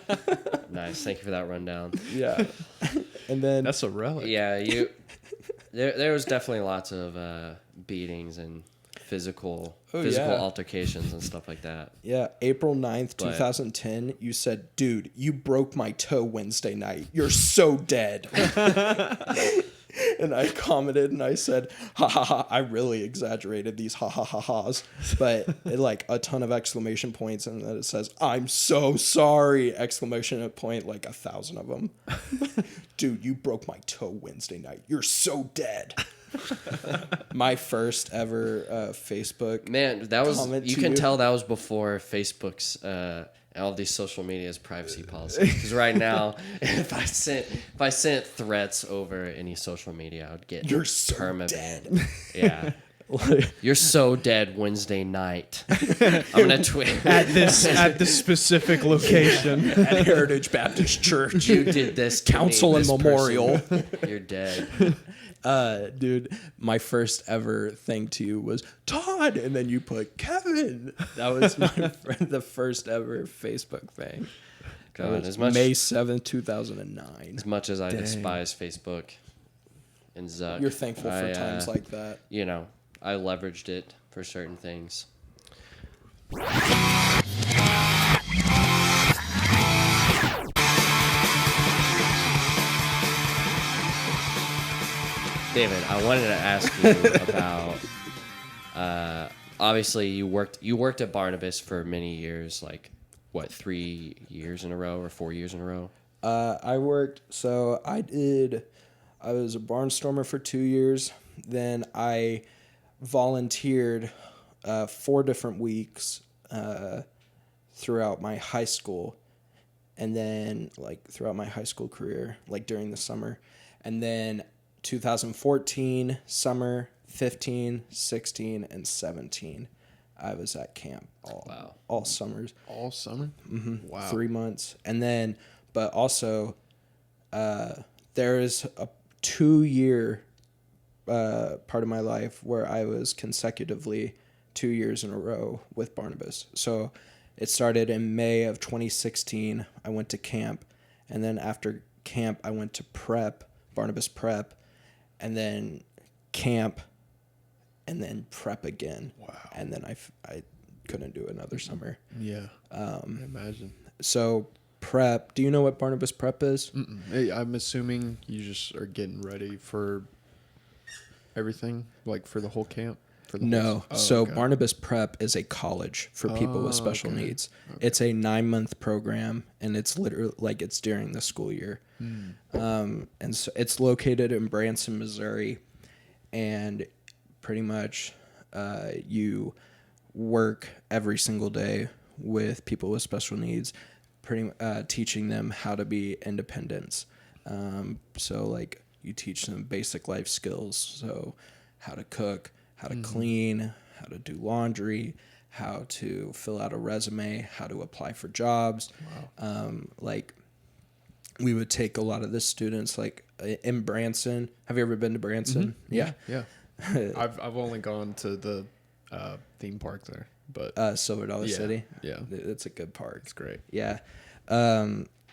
Nice. Thank you for that rundown. Yeah. And then That's a relic. Yeah, there was definitely lots of beatings and physical yeah. altercations and stuff like that. yeah, April 9th, But- 2010, you said, dude, you broke my toe Wednesday night. You're so dead. And I commented and I said, ha ha ha, I really exaggerated these ha ha ha ha's. But like a ton of exclamation points, and then it says, I'm so sorry, exclamation point, like 1,000 of them. Dude, you broke my toe Wednesday night. You're so dead. My first ever Facebook. Man, that was Comment you to can you. tell that was before Facebook's all of these social media's privacy policies. Because right now, if I sent threats over any social media, I would get You're so perma-banned. Yeah. You're so dead Wednesday night. I'm gonna tweet At this specific location. At Heritage Baptist Church. you did this to Council me, and this memorial. person. You're dead. Dude, my first ever thing to you was Todd, and then you put Kevin. That was the first ever Facebook thing. That God, was May 7th, 2009. as much as I despise Facebook and Zuck, You're thankful for times like that. you know, I leveraged it for certain things. David, I wanted to ask you about. Obviously, you worked at Barnabas for many years, like what, 3 years in a row or 4 years in a row? I was a barnstormer for 2 years. Then I volunteered 4 different weeks throughout my high school. And then like throughout my high school career, like during the summer. And then 2014 summer, 15, 16, and 17, I was at camp all summers. All summer? Mm-hmm. Wow. 3 months. And then, but also, there is a 2-year part of my life where I was consecutively 2 years in a row with Barnabas. So it started in May of 2016. I went to camp. And then after camp, I went to prep, Barnabas prep, and then camp, and then prep again. Wow. And then I couldn't do another summer. Yeah. I imagine. So prep, do you know what Barnabas prep is? Hey, I'm assuming you just are getting ready for everything, like for the whole camp? For the No. whole... So okay. Barnabas prep is a college for people with special okay. needs. It's a 9-month program, and it's literally like it's during the school year. And so it's located in Branson, Missouri, and pretty much you work every single day with people with special needs, teaching them how to be independent. So like you teach them basic life skills, so how to cook, how to clean, how to do laundry, how to fill out a resume, how to apply for jobs. Wow. Like we would take a lot of the students like in Branson. Have you ever been to Branson? Yeah. I've only gone to the theme park there, but Silver Dollar City. Yeah. It's a good park. It's great. Yeah.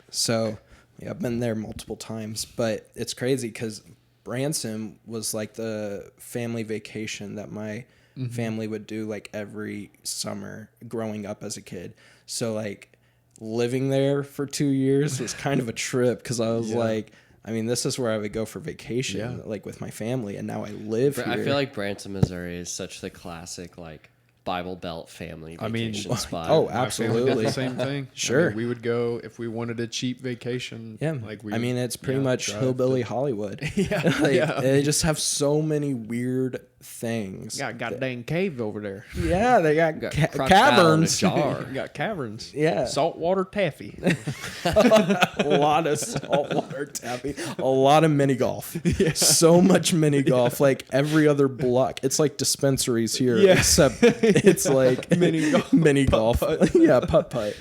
So Yeah, I've been there multiple times, but it's crazy because Branson was like the family vacation that my family would do like every summer growing up as a kid. So like living there for 2 years was kind of a trip because I was like, I mean, this is where I would go for vacation, like with my family, and now I live here. I feel like Branson, Missouri is such the classic like Bible Belt family vacation spot. Oh, My family absolutely. did the same thing. Sure. I mean, we would go if we wanted a cheap vacation. Yeah, like I mean, it's pretty much drive hillbilly to- Hollywood. Yeah, Like, yeah. They just have so many weird things. Got a goddamn cave over there. Yeah, they got, crocodile in a caverns. jar. Got caverns. Yeah. Saltwater taffy. A lot of saltwater tapping, a lot of mini golf. So much mini golf, like every other block. It's like dispensaries here, except it's like mini golf. Yeah, putt.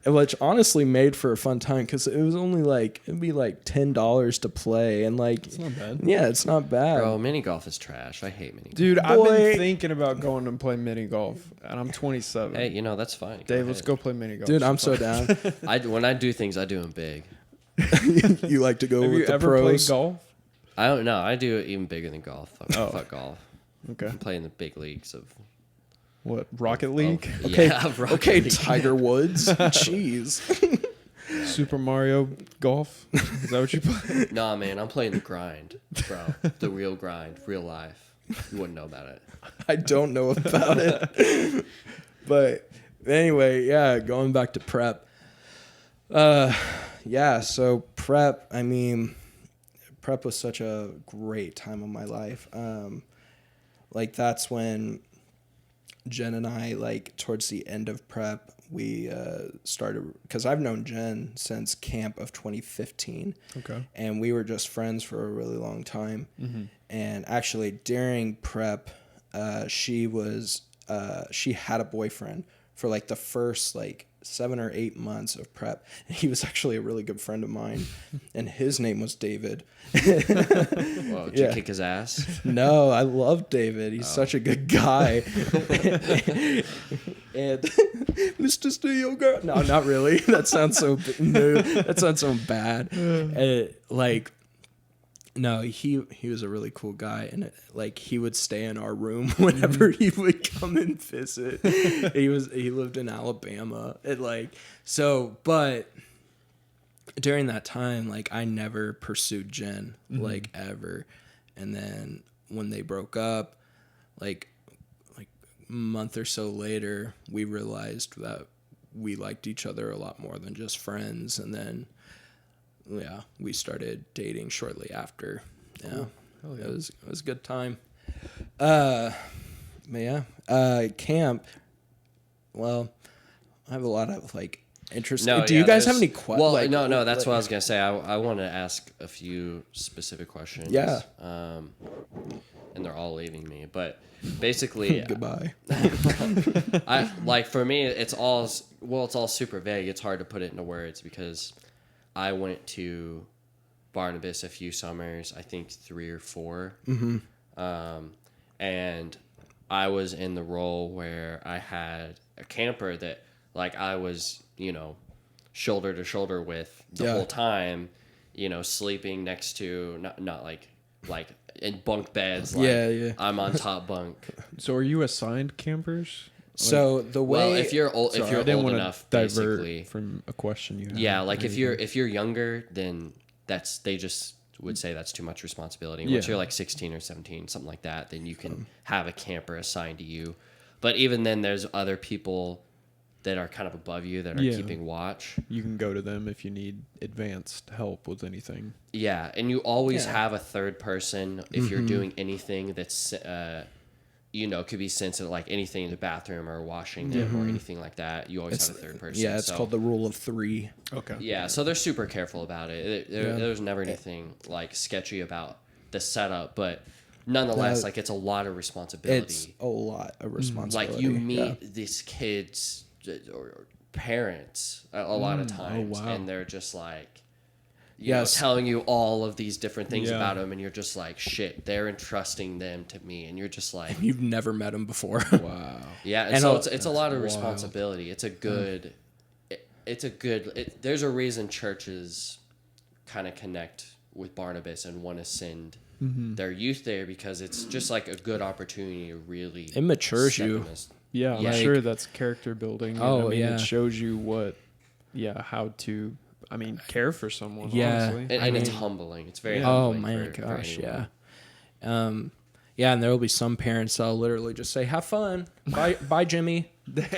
Which honestly made for a fun time because it was only like it'd be like $10 to play, and like It's not bad. yeah, it's not bad. Bro, mini golf is trash. I hate mini golf. Dude, I've Boy. been thinking about going and play mini golf, and I'm 27. Hey, you know, that's fine. Dave, let's go play mini golf. Dude, I'm so down. When I do things, I do them big. You like to go Have with you the ever played pros? golf? I don't know. I do it even bigger than golf. Oh. Fuck golf. Okay. I'm playing the big leagues of. What, Rocket League? Okay, Yeah, Rocket okay, League. Tiger Woods. Jeez. Super Mario Golf? Is that what you play? Nah, man, I'm playing the grind, bro. The real grind, real life. You wouldn't know about it. I don't know about it. But anyway, yeah, going back to prep. Yeah, so prep, I mean, prep was such a great time of my life. Like that's when Jen and I, like towards the end of prep, we started, because I've known Jen since camp of 2015. Okay. And we were just friends for a really long time. And actually during prep, she had a boyfriend for like the first like 7 or 8 months of prep. And he was actually a really good friend of mine, and his name was David. Whoa, did you Yeah. kick his ass? No, I love David. He's such a good guy. And Mr. Studio Girl. No, not really. That sounds so no, that sounds so bad. Like, no, he was a really cool guy, and like he would stay in our room whenever he would come and visit. He lived in Alabama. But during that time, like I never pursued Jen, like ever. And then when they broke up, like a month or so later, we realized that we liked each other a lot more than just friends. And then, yeah, we started dating shortly after. Yeah, Cool. Hell yeah. It was a good time. But yeah, camp. Well, I have a lot of like interesting. Do you guys have any questions? Well, no, that's what I was gonna say. I want to ask a few specific questions. Yeah. And they're all leaving me, but basically, Goodbye. I like for me, it's all super vague. It's hard to put it into words because I went to Barnabas a few summers, I think 3 or 4, and I was in the role where I had a camper that like I was, shoulder to shoulder with the whole time, sleeping next to not like in bunk beds. Like, Yeah. I'm on top bunk. So are you assigned campers? So the way Well, if you're old, Sorry, if you're I didn't old wanna enough, divert basically, from a question you had. yeah. Like if you're younger, then they just would say that's too much responsibility. Once Yeah. you're like 16 or 17, something like that, then you can have a camper assigned to you. But even then, there's other people that are kind of above you that are Yeah. keeping watch. You can go to them if you need advanced help with anything. Yeah, and you always Yeah. have a third person if you're doing anything that's could be sensitive, like anything in the bathroom or washing them or anything like that. You always have a third person. yeah, it's so, called the rule of 3. Okay. Yeah, so they're super careful about it. There's never anything like sketchy about the setup, but nonetheless, like it's a lot of responsibility. It's a lot of responsibility. Like you meet these kids or parents a lot of times, wow. and they're just like, Yes. telling you all of these different things Yeah. about them, and you're just like, shit, they're entrusting them to me, and you're just like, You've never met him before. Wow. yeah. And And so I'll- it's a lot of wild. responsibility. It's a good. There's a reason churches kind of connect with Barnabas and want to send their youth there, because it's just like a good opportunity to really It matures step you. in this. Yeah, I'm Like- sure that's character building. And, Oh, I mean, yeah. it shows you how to, care for someone, Yeah. honestly. And it's humbling. It's very Yeah. humbling. Oh my for gosh, anyone. yeah. Yeah, and there will be some parents that'll literally just say, "Have fun, bye, Jimmy.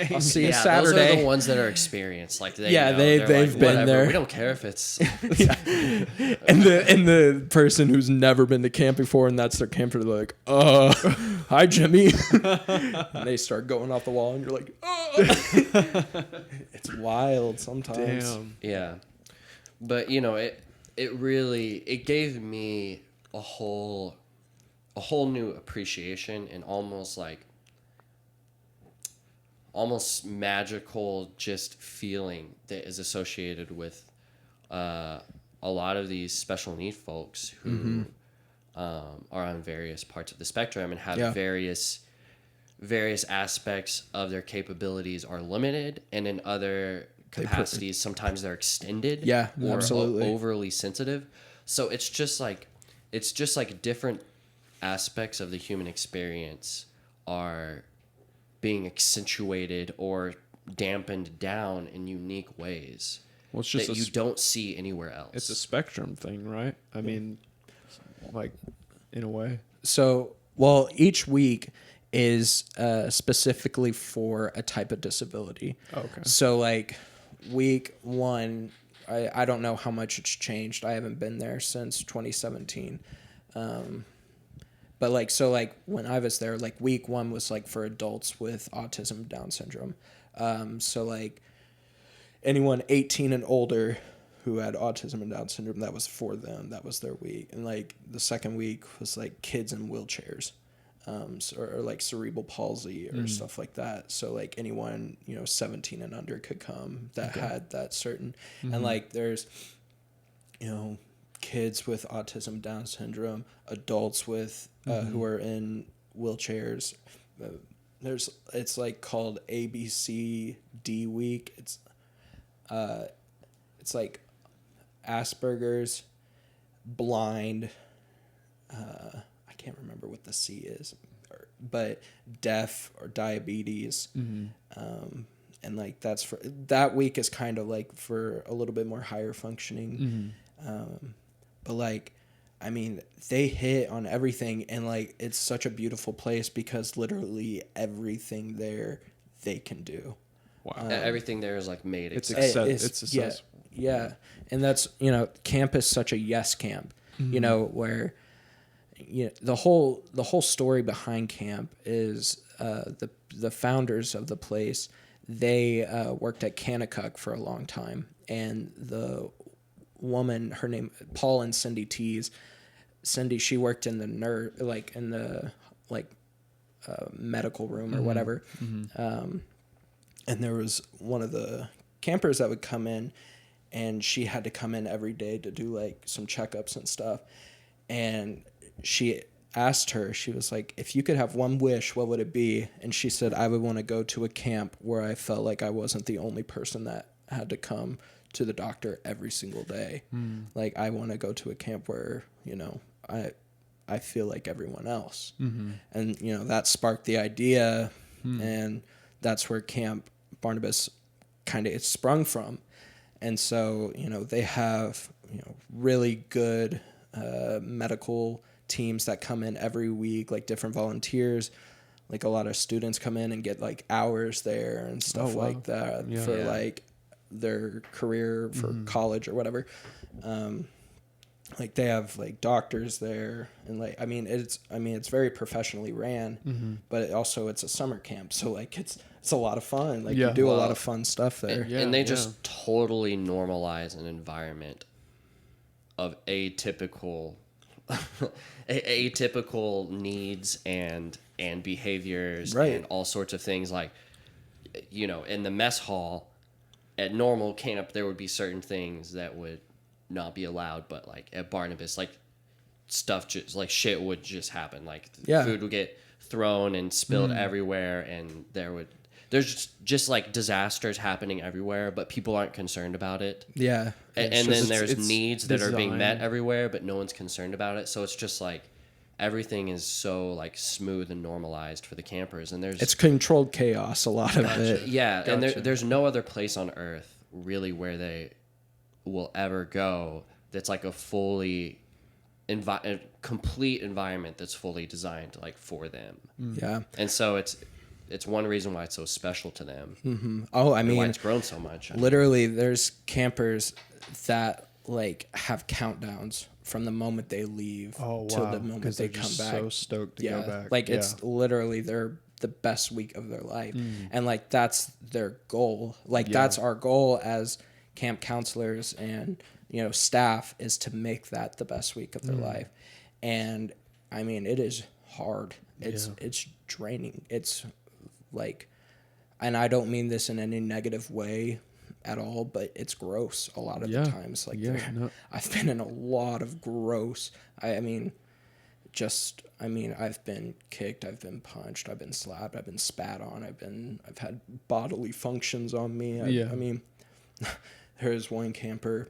I'll see you Yeah, those are Saturday." the ones that are experienced. Like they, Yeah, know, they've they're like, been "Whatever, there." We don't care if it's and the person who's never been to camp before, and that's their camper, they're like, hi, Jimmy." And they start going off the wall, and you're like, It's wild sometimes. Damn. yeah. But it really gave me a whole new appreciation and almost magical just feeling that is associated with a lot of these special need folks who are on various parts of the spectrum and have various aspects of their capabilities are limited, and in other capacities sometimes they're extended or absolutely. overly sensitive. So it's just like different aspects of the human experience are being accentuated or dampened down in unique ways Well, it's just that you don't see anywhere else. it's a spectrum thing, right? I mean, like, in a way. So, well, each week is specifically for a type of disability. Okay. So, like, week 1, I don't know how much it's changed. I haven't been there since 2017. But like when I was there, like week 1 was like for adults with autism, Down syndrome. So like anyone 18 and older who had autism and Down syndrome, that was for them. That was their week. And like the second week was like kids in wheelchairs, or like cerebral palsy or stuff like that. So like anyone 17 and under could come that had that certain. And like there's kids with autism, Down syndrome, adults with who are in wheelchairs. It's like called ABCD week. It's like Asperger's, blind. I can't remember what the C is, but deaf or diabetes. And like that's for that week is kind of like for a little bit more higher functioning. But like, I mean, they hit on everything, and like it's such a beautiful place because literally everything there they can do. Wow. Everything there is like made It's accessible. it's accessible. Yeah. And that's, camp is such a yes camp, where the whole story behind camp is the founders of the place. They worked at Kanakuk for a long time, and the woman, her name Paul and Cindy Tees. Cindy, she worked in the medical room or whatever. And there was one of the campers that would come in, and she had to come in every day to do like some checkups and stuff. And she asked her, she was like, if you could have one wish, what would it be? And she said, I would want to go to a camp where I felt like I wasn't the only person that had to come to the doctor every single day. Like, I want to go to a camp where, I feel like everyone else. And, that sparked the idea, and that's where Camp Barnabas kind of, it's sprung from. And so, they have, really good medical teams that come in every week, like different volunteers. Like a lot of students come in and get like hours there and stuff like that for like their career for college or whatever. Like they have like doctors there, and like it's very professionally ran, but it's a summer camp, so like it's a lot of fun. Like you do a lot of fun stuff there. And they just totally normalize an environment of atypical needs and behaviors and all sorts of things. Like, in the mess hall at normal camp, there would be certain things that would not be allowed, but like at Barnabas, like stuff just like shit would just happen. Like food would get thrown and spilled everywhere, and there's just like disasters happening everywhere, but people aren't concerned about it. Yeah. And then there's it's needs that are being met designed. everywhere, but no one's concerned about it. So it's just like everything is so like smooth and normalized for the campers, and there's It's controlled chaos, a lot of it. yeah, and Gotcha. there's no other place on earth really where they will ever go that's like a fully a complete environment that's fully designed like for them. Yeah. And so it's one reason why it's so special to them. Oh, I And why mean, it's grown so much. literally, there's campers that like have countdowns from the moment they leave Oh, till wow. the moment 'Cause they they're come just back. so stoked to go back. Like Yeah. it's literally the best week of their life. Mm. And like that's their goal. Like that's our goal as camp counselors and staff, is to make that the best week of their Mm. life. And I mean, it is hard. It's draining. It's like, and I don't mean this in any negative way at all, but it's gross a lot of the times. Like I've been in a lot of gross. I mean, I've been kicked, I've been punched, I've been slapped, I've been spat on, I've had bodily functions on me. I mean, there's one camper.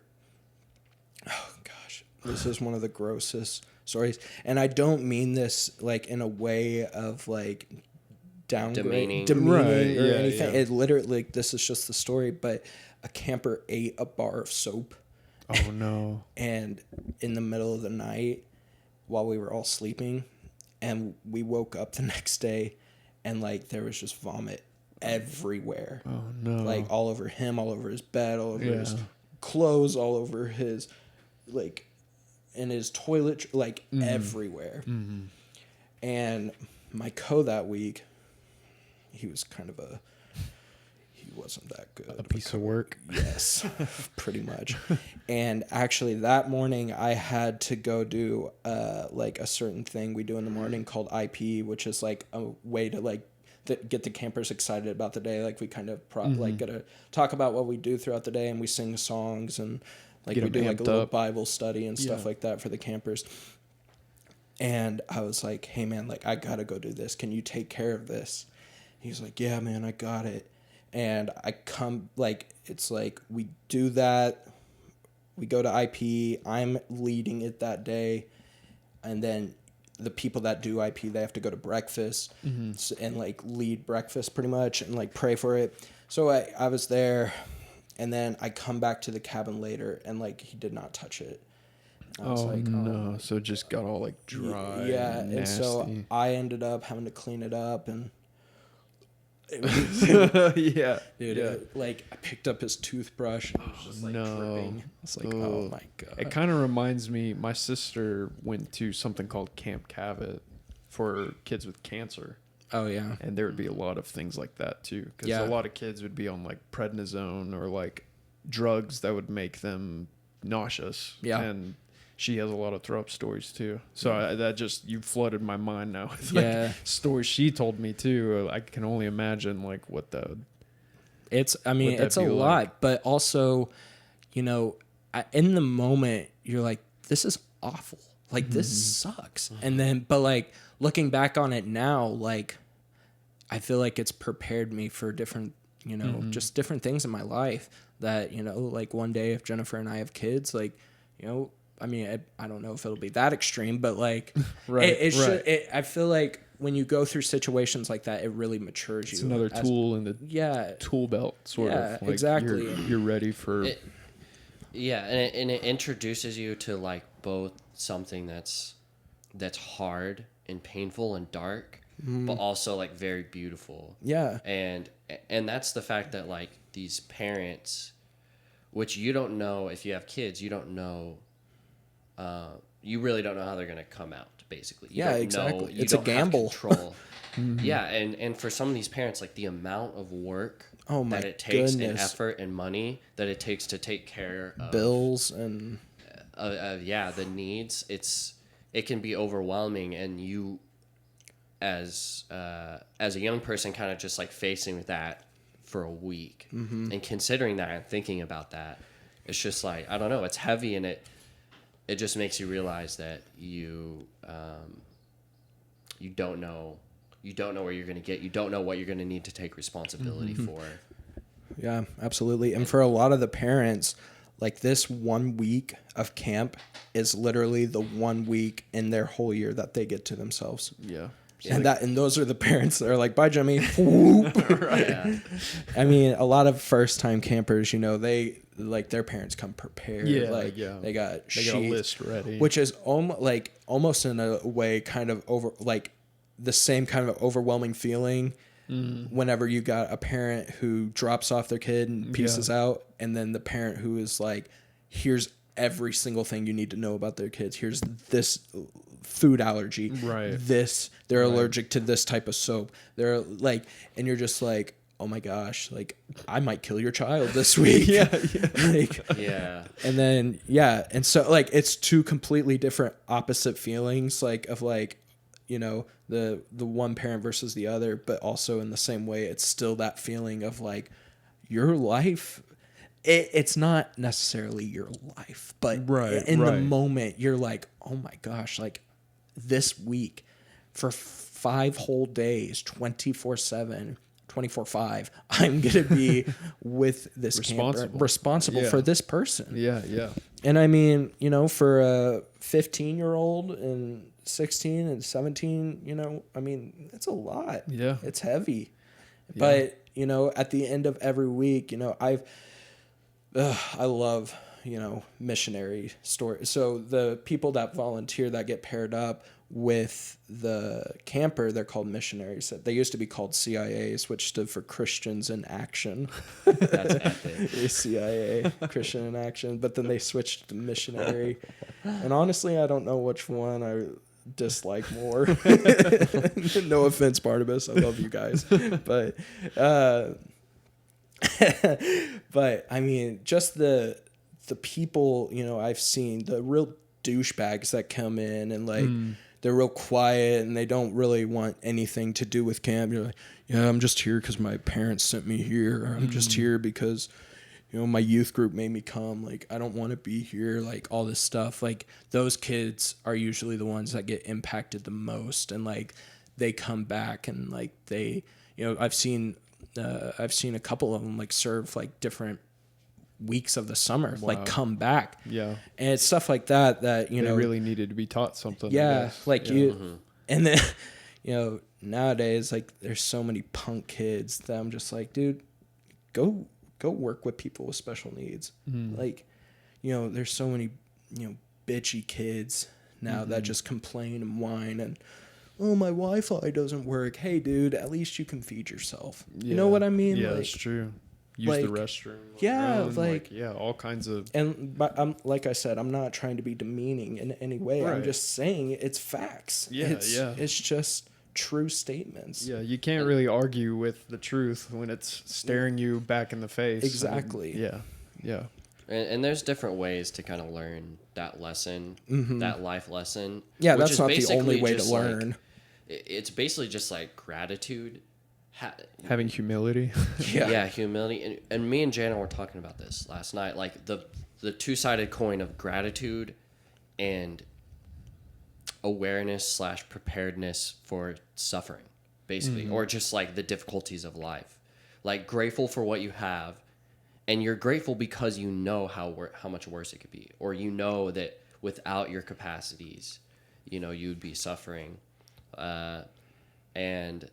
Oh gosh, this is one of the grossest stories, and I don't mean this like in a way of like Demeaning. Right, or yeah, anything. yeah. It literally, this is just the story, but a camper ate a bar of soap, Oh no. and in the middle of the night while we were all sleeping, and we woke up the next day and like there was just vomit everywhere. Oh no. Like all over him, all over his bed, all over his Yeah. clothes, all over his like in his toilet, like everywhere. Mm-hmm. And my co that week, he wasn't that good. A piece of work. Yes, pretty much. And actually that morning I had to go do like a certain thing we do in the morning called IP, which is like a way to like get the campers excited about the day. Like we kind of like gotta talk about what we do throughout the day, and we sing songs, and like Get we 'em do like a amped little up. Bible study and stuff Yeah. like that for the campers. And I was like, hey man, like I gotta go do this. Can you take care of this? He's like, yeah, man, I got it. And I come, like, it's like we do that. We go to IP. I'm leading it that day. And then the people that do IP, they have to go to breakfast and like lead breakfast pretty much and like pray for it. So I was there, and then I come back to the cabin later, and like he did not touch it. I was like, no. So it just got all like dry. yeah, And and nasty. so I ended up having to clean it up, and it was, yeah. dude, Yeah. like I picked up his toothbrush, and it was just like no. dripping. I was like, oh my god. It kind of reminds me, my sister went to something called Camp Cavett for kids with cancer. Oh yeah. And there would be a lot of things like that too. Because Yeah. a lot of kids would be on like prednisone or like drugs that would make them nauseous. Yeah. And she has a lot of throw up stories too. So that just, you flooded my mind now with like Yeah. stories she told me too. I can only imagine like what It's, I mean, Would that it's a be lot, like? but also, in the moment, you're like, this is awful. Like, this sucks. And then, but like, looking back on it now, like, I feel like it's prepared me for different, just different things in my life that, like one day if Jennifer and I have kids, like, I mean, I don't know if it'll be that extreme, but like, Right, I feel like when you go through situations like that, it really matures you. it's another as- tool in the Yeah. tool belt sort Yeah, of. Like exactly. You're ready for... Yeah, and it introduces you to like both something that's hard and painful and dark, but also like very beautiful. Yeah. And that's the fact that like these parents, which you don't know if you have kids, you don't know, you really don't know how they're gonna come out. Basically, you Yeah, don't exactly. Know, you It's a don't have gamble. control. Yeah, and for some of these parents, like the amount of work Oh my that it takes and goodness. effort and money that it takes to take care of Bills and the needs, it can be overwhelming, and you as a young person kind of just like facing that for a week and considering that and thinking about that, it's just like, I don't know, it's heavy, and it just makes you realize that you don't know you don't know where you're going to get. You don't know what you're going to need to take responsibility for. Yeah, absolutely. And for a lot of the parents, like this 1 week of camp is literally the 1 week in their whole year that they get to themselves. Yeah. And those are the parents that are like, bye, Jimmy. Whoop. Right. Yeah. I mean, a lot of first time campers, you know, they like their parents come prepared. Yeah, like yeah. they got They sheets, got a list ready. which is almost in a way kind of the same kind of overwhelming feeling whenever you got a parent who drops off their kid and pieces out, and then the parent who is like, here's every single thing you need to know about their kids. Here's this food allergy. Right. They're allergic to this type of soap. They're like, and you're just like, oh my gosh, like I might kill your child this week. Like, Yeah. and then, and so like, it's two completely different opposite feelings, like of like, you know, the one parent versus the other, but also in the same way, it's still that feeling of like your life. It's not necessarily your life, but in the moment you're like, oh my gosh, like this week for 5 whole days, 24/7, 24/5, I'm going to be with this responsible for this person. Yeah. Yeah. And I mean, you know, for a 15-year-old and 16 and 17, you know, I mean, it's a lot. Yeah. It's heavy. Yeah. But, you know, at the end of every week, you know, I love, you know, missionary stories. So the people that volunteer that get paired up with the camper, they're called missionaries. They used to be called CIAs, which stood for Christians in Action. That's epic. CIA, Christian in Action. But then they switched to missionary. And honestly, I don't know which one I dislike more. No offense, Barnabas. I love you guys. But but I mean, just the people, you know, I've seen, the real douchebags that come in and like they're real quiet and they don't really want anything to do with camp. You're like, yeah, I'm just here because my parents sent me here. Or I'm just here because, you know, my youth group made me come. Like, I don't want to be here. Like, all this stuff. Like, those kids are usually the ones that get impacted the most. And like, they come back and like they, you know, I've seen a couple of them like serve like different weeks of the summer, like come back. Yeah. And it's stuff like that, you know, really needed to be taught something. Yeah. Like and then, you know, nowadays, like there's so many punk kids that I'm just like, dude, go work with people with special needs. Like, you know, there's so many, you know, bitchy kids now that just complain and whine and, oh, my Wi-Fi doesn't work. Hey, dude, at least you can feed yourself. Yeah. You know what I mean? Yeah, like, that's true. Use the restroom. Yeah, all kinds of. And but I'm like I said, I'm not trying to be demeaning in any way. Right. I'm just saying it's facts. Yeah, it's just true statements. Yeah, you can't really argue with the truth when it's staring you back in the face. Exactly. Yeah. And there's different ways to kind of learn that lesson, that life lesson. Yeah, that's not the only way to learn. Like, it's basically just like gratitude. Having humility. Yeah, humility. And me and Jana were talking about this last night. Like the two-sided coin of gratitude and awareness / preparedness for suffering, basically. Or just like the difficulties of life. Like grateful for what you have. And you're grateful because you know how much worse it could be. Or you know that without your capacities, you know, you'd be suffering. And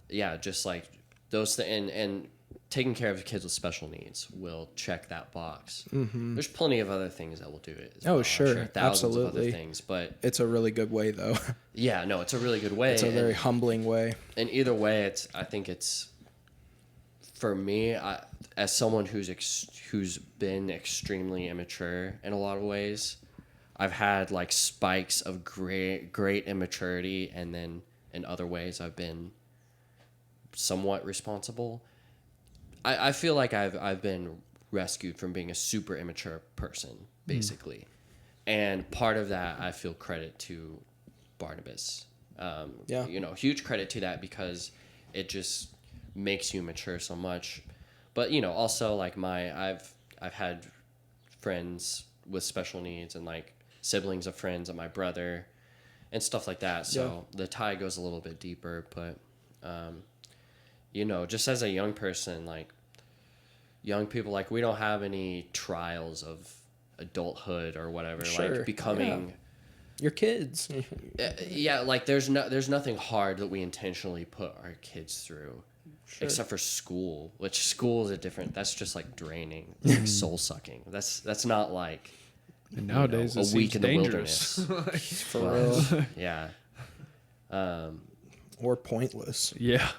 yeah, just like those and taking care of kids with special needs will check that box. There's plenty of other things that will do it. Oh, sure. Thousands Absolutely. of other things, but it's a really good way, though. Yeah, no, it's a really good way. It's a very humbling way. And either way, I think it's for me, as someone who's been extremely immature in a lot of ways. I've had like spikes of great immaturity, and then in other ways I've been somewhat responsible. I feel like I've been rescued from being a super immature person, basically. And part of that I feel credit to Barnabas. You know, huge credit to that because it just makes you mature so much. But, you know, also like I've had friends with special needs and like siblings of friends and my brother and stuff like that. So the tie goes a little bit deeper, but you know, just as a young person, like young people, like we don't have any trials of adulthood or whatever, like becoming your kids. Yeah, like there's nothing hard that we intentionally put our kids through. Except for school, which school is a different. That's just like draining, like soul sucking. That's not like. And nowadays, a week in dangerous. the wilderness. For real. Yeah. Or pointless. Yeah.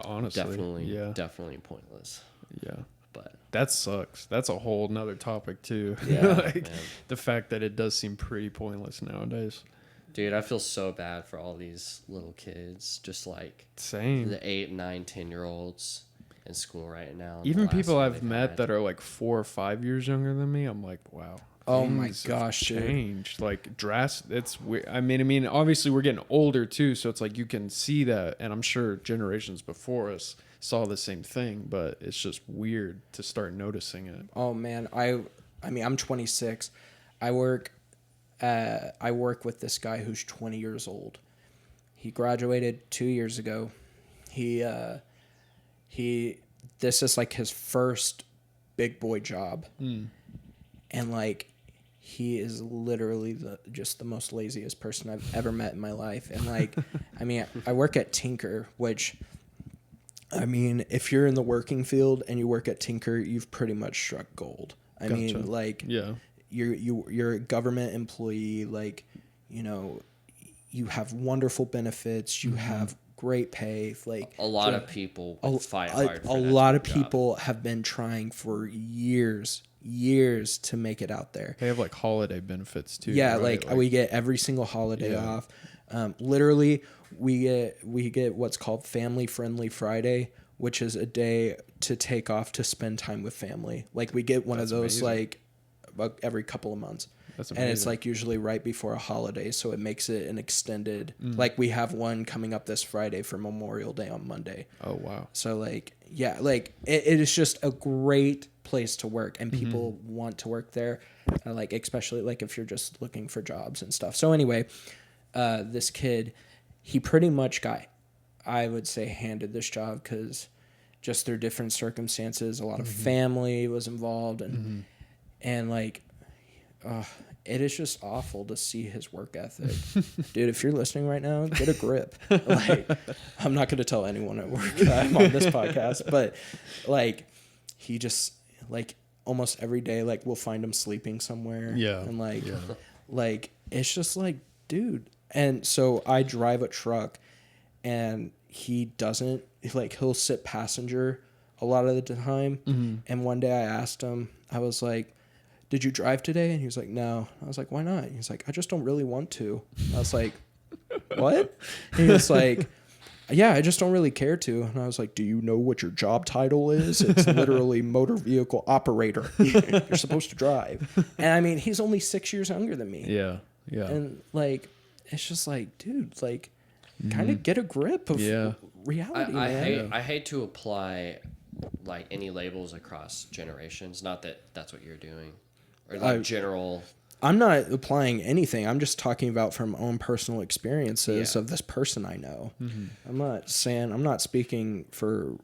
Honestly, definitely pointless. Yeah. But that sucks. That's a whole nother topic too. Yeah, like the fact that it does seem pretty pointless nowadays. Dude, I feel so bad for all these little kids, just like same the 8, 9, 10-year-olds in school right now. Even people I've met that are like 4 or 5 years younger than me, I'm like, wow. Oh my gosh, changed like drastic. It's weird. I mean, obviously we're getting older too, so it's like you can see that, and I'm sure generations before us saw the same thing, but it's just weird to start noticing it. Oh man, I mean, I'm 26. I work with this guy who's 20 years old. He graduated 2 years ago. This is like his first big boy job. And like, he is literally just the most laziest person I've ever met in my life. And like, I mean, I work at Tinker, which, I mean, if you're in the working field and you work at Tinker, you've pretty much struck gold. I mean, like, you're a government employee, like, you know, you have wonderful benefits, you have great pay, like a lot of people fight hard for a lot of people have been trying for years to make it out there. They have like holiday benefits too. Yeah, right? like we get every single holiday off. Literally, we get what's called Family Friendly Friday, which is a day to take off to spend time with family. Like we get one of those like every couple of months. That's amazing. And it's like usually right before a holiday, so it makes it an extended. Like we have one coming up this Friday for Memorial Day on Monday. Oh wow! So like like it is just a great place to work, and people want to work there, like especially like if you're just looking for jobs and stuff. So anyway, this kid, he pretty much got, I would say, handed this job because just through different circumstances, a lot of family was involved, and like. It is just awful to see his work ethic. Dude, if you're listening right now, get a grip. Like, I'm not going to tell anyone at work that I'm on this podcast, but like, he just like almost every day, like we'll find him sleeping somewhere. Yeah. And like, it's just like, dude. And so I drive a truck and he doesn't, like, he'll sit passenger a lot of the time. And one day I asked him, I was like, did you drive today? And he was like, no. I was like, why not? He's like, I just don't really want to. I was like, what? And he was like, yeah, I just don't really care to. And I was like, do you know what your job title is? It's literally motor vehicle operator. You're supposed to drive. And I mean, he's only 6 years younger than me. Yeah. Yeah. And like, it's just like, dude, like, kind of get a grip of reality, man. I hate to apply like any labels across generations. Not that that's what you're doing. Or like general. I'm not applying anything. I'm just talking about from own personal experiences of this person I know. I'm not speaking for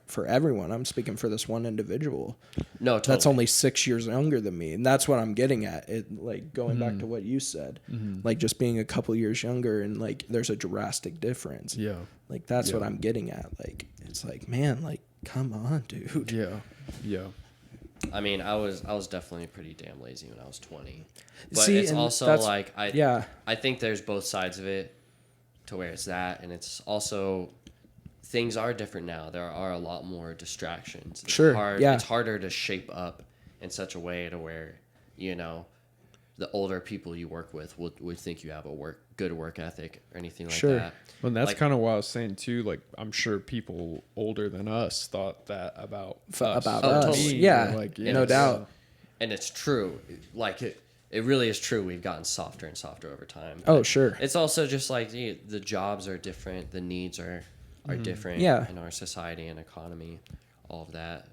for everyone. I'm speaking for this one individual. No, totally. That's only 6 years younger than me. And that's what I'm getting at. It, like, going back to what you said, like just being a couple years younger, and like there's a drastic difference. Yeah. Like that's what I'm getting at. Like, it's like, man, like, come on, dude. Yeah. Yeah. I mean, I was definitely pretty damn lazy when I was 20. But it's also like I think there's both sides of it, to where it's that, and it's also things are different now. There are a lot more distractions. It's harder to shape up in such a way to where, you know, the older people you work with would think you have a good work ethic or anything like that. Well, and that's kind of what I was saying too. Like, I'm sure people older than us thought that about us. Totally. Yeah, like, no doubt. And it's true. Like, it really is true. We've gotten softer and softer over time. Oh, sure. It's also just like the jobs are different. The needs are different in our society and economy, all of that.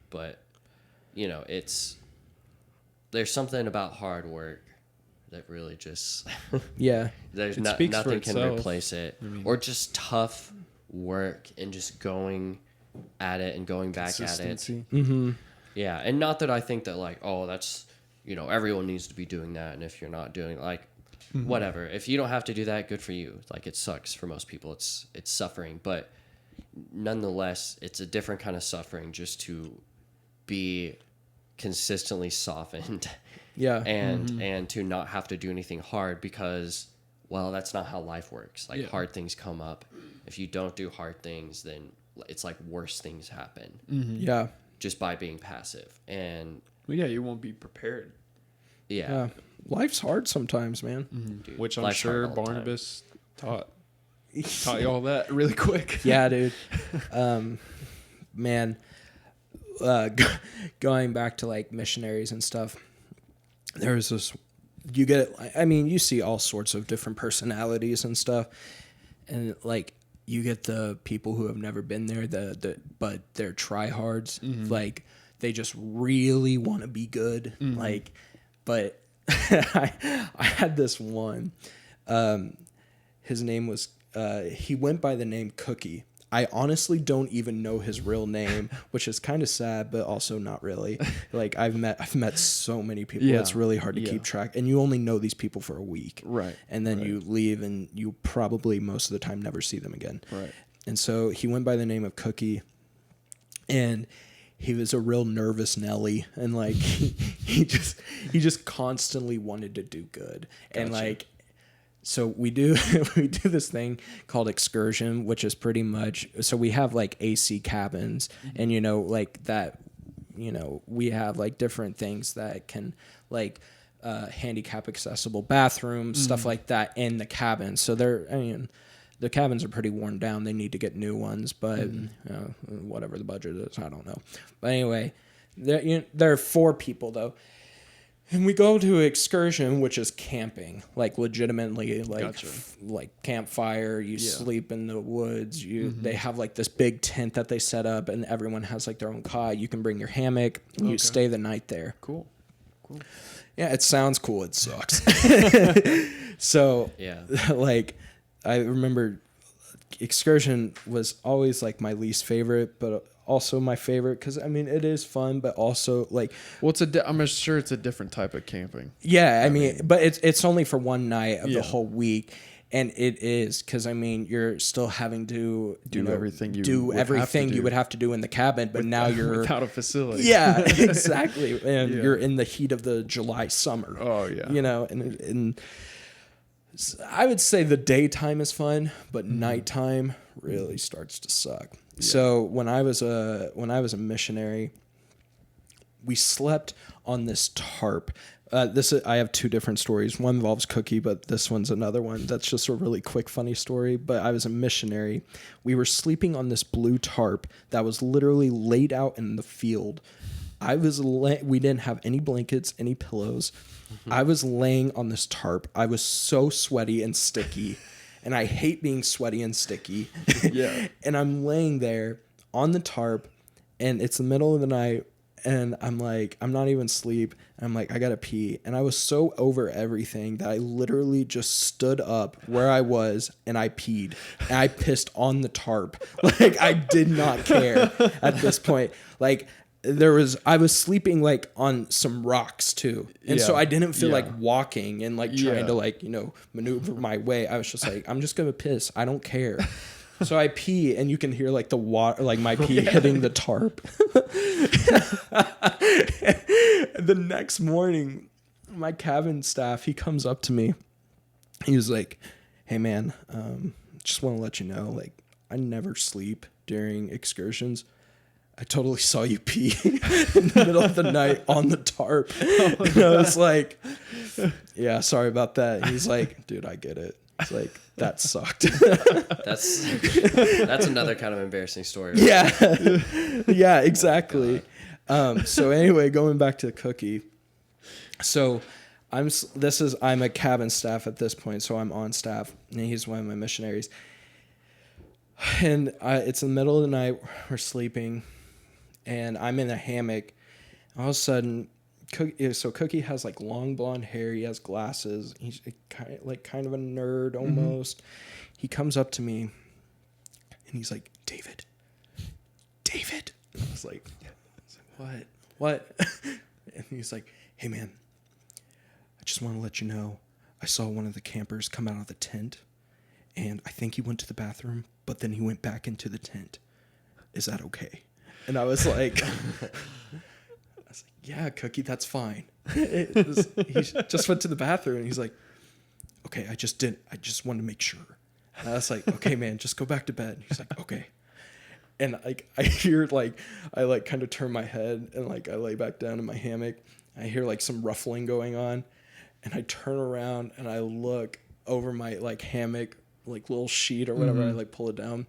But, you know, there's something about hard work that really just Yeah. there's It speaks for nothing can itself. replace it. I mean- Or just tough work and just going at it and going back at it. Consistency. Mm-hmm. Yeah, and not that I think that like, oh, that's, you know, everyone needs to be doing that, and if you're not doing like whatever, if you don't have to do that, good for you. Like, it sucks for most people. It's suffering, but nonetheless, it's a different kind of suffering just to be consistently softened Yeah. and to not have to do anything hard, because well, that's not how life works. Like, Yeah. hard things come up. If you don't do hard things, then it's like worse things happen Yeah. just by being passive. And Well, yeah, you won't be prepared. Yeah. Life's hard sometimes, man. dude, Which I'm life's hard sure all the time. Barnabas taught you all that really quick. Yeah, dude. Man, going back to like missionaries and stuff, there's this, you see all sorts of different personalities and stuff. And like, you get the people who have never been there, but they're tryhards. Like, they just really want to be good. Like, but I had this one. His name was, he went by the name Cookie. I honestly don't even know his real name, which is kind of sad, but also not really. Like, I've met so many people. Yeah. It's really hard to Yeah. keep track, and you only know these people for a week, Right. and then you leave, and you probably most of the time never see them again. Right. And so he went by the name of Cookie, and he was a real nervous Nelly, and like he just constantly wanted to do good. And like, so we do this thing called excursion, which is pretty much, so we have like AC cabins, and like that, we have like different things that can like handicap accessible bathrooms, stuff like that in the cabin. So the cabins are pretty worn down. They need to get new ones, but whatever the budget is, I don't know. But anyway, there are 4 people though. And we go to excursion, which is camping, like legitimately, like Gotcha. like campfire. You sleep in the woods. They have like this big tent that they set up, and everyone has like their own cot. You can bring your hammock. And you stay the night there. Cool. Yeah, it sounds cool. It sucks. So Yeah. like, I remember excursion was always like my least favorite, but also my favorite because it is fun, but also like, Well, I'm sure it's a different type of camping. yeah, I mean, but it's only for one night of Yeah. the whole week, and it is because you're still having to Do everything you do would have to everything do. you would have to do in the cabin, but now you're without a facility. yeah, exactly, and Yeah. you're in the heat of the July summer. Oh yeah. And I would say the daytime is fun, but nighttime really starts to suck. So when I was a missionary, we slept on this tarp. I have 2 different stories. One involves Cookie, but this one's another one. That's just a really quick, funny story. But I was a missionary. We were sleeping on this blue tarp that was literally laid out in the field. We didn't have any blankets, any pillows. I was laying on this tarp. I was so sweaty and sticky, and I hate being sweaty and sticky. Yeah. And I'm laying there on the tarp, and it's the middle of the night, and I'm like, I'm not even asleep. I'm like, I gotta pee. And I was so over everything that I literally just stood up where I was and I peed. And I pissed on the tarp. Like, I did not care at this point. Like, I was sleeping like on some rocks too. And so Yeah. I didn't feel Yeah. like walking and like trying Yeah. to like, maneuver my way. I was just like, I'm just gonna piss. I don't care. So I pee, and you can hear like the water, like my pee hitting the tarp. The next morning, my cabin staff, he comes up to me. He was like, "Hey man, just want to let you know, like, I never sleep during excursions. I totally saw you pee in the middle of the night on the tarp." And I was like, "Yeah, sorry about that." He's like, "Dude, I get it." It's like, that sucked. That's another kind of embarrassing story. Right? Yeah. Yeah, exactly. So anyway, going back to Cookie. So I'm a cabin staff at this point, so I'm on staff, and he's one of my missionaries. And it's in the middle of the night, we're sleeping, and I'm in a hammock. All of a sudden, So Cookie has like long blonde hair. He has glasses. He's kind of a nerd almost. He comes up to me and he's like, David. And I was like, what? And he's like, hey man, I just want to let you know, I saw one of the campers come out of the tent and I think he went to the bathroom, but then he went back into the tent. Is that okay? And I was like, yeah, Cookie, that's fine. He just went to the bathroom and he's like, okay, I just wanted to make sure. And I was like, okay, man, just go back to bed. He's like, okay. And like I hear like I like kind of turn my head and like I lay back down in my hammock. I hear like some ruffling going on, and I turn around and I look over my like hammock, like little sheet or whatever. I like pull it down,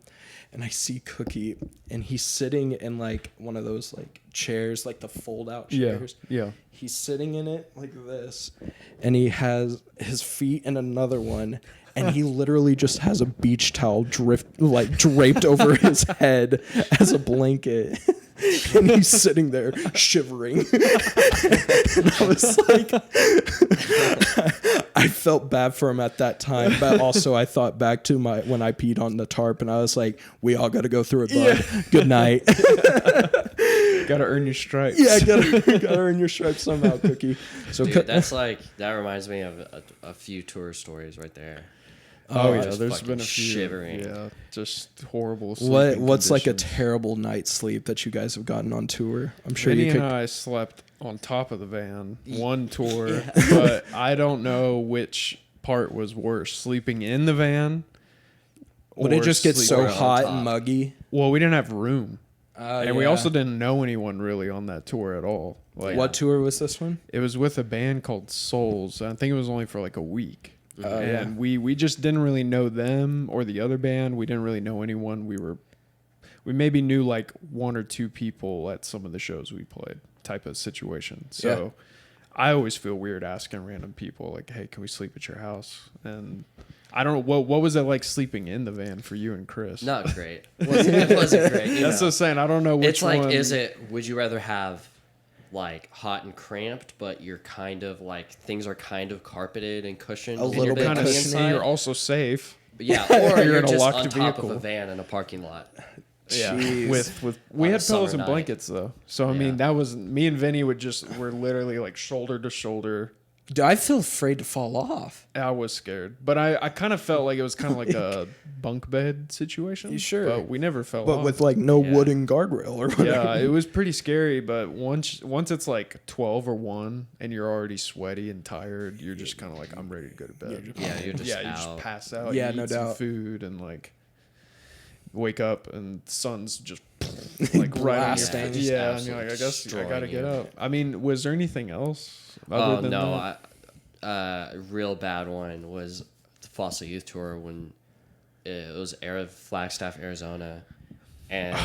and I see Cookie, and he's sitting in like one of those like chairs, like the fold out chairs. Yeah. He's sitting in it like this, and he has his feet in another one. And he literally just has a beach towel draped over his head as a blanket. And he's sitting there shivering. And I was like, I felt bad for him at that time. But also I thought back to when I peed on the tarp and I was like, we all got to go through it, bud. Yeah. Good night. Got to earn your stripes. Yeah, gotta earn your stripes somehow, Cookie. So Dude, that reminds me of a few tour stories right there. Oh yeah, Just there's been a few. Shivering. Yeah, just horrible. What's like a conditions. terrible night's sleep that you guys have gotten on tour? I'm sure Vinny you could. and I slept on top of the van one tour, but I don't know which part was worse: sleeping in the van. Would it just get so on hot top. and muggy? Well, we didn't have room, and we yeah. also didn't know anyone really on that tour at all. Like, What tour was this one? It was with a band called Souls. I think it was only for like a week. And yeah. we just didn't really know them or the other band. We didn't really know anyone. We maybe knew like one or two people at some of the shows we played, type of situation. So I always feel weird asking random people like, hey, can we sleep at your house? And I don't know, what was it like sleeping in the van for you and Chris? Not great. It wasn't great. That's what I'm saying. I don't know which it's like, one. would you rather have like hot and cramped, but you're kind of like things are kind of carpeted and cushioned A little bit kind on of the inside? you're also safe. But yeah, or You're you're in a just locked on top vehicle. of a van in a parking lot. Yeah, Jeez. with we On a had pillows summer and night. blankets though. So I Yeah. mean, that was me and Vinny were literally like shoulder to shoulder. Dude, I feel afraid to fall off. I was scared, but I kind of felt like it was kind of like a bunk bed situation. You sure? But we never fell But off. with like no Yeah. wooden guardrail or whatever. Yeah, it was pretty scary. But once it's like 12 or 1 and you're already sweaty and tired, you're just kind of like, I'm ready to go to bed. Yeah, you're just yeah, you out. just pass out. Yeah, you no eat some doubt. food and like wake up and the sun's just like right on your Blasting. face. Just Yeah, and you're absolutely like, I guess I gotta destroying get you. up. I mean, was there anything else? Oh than no, that? a real bad one was the Fossil Youth Tour when it was Flagstaff, Arizona, and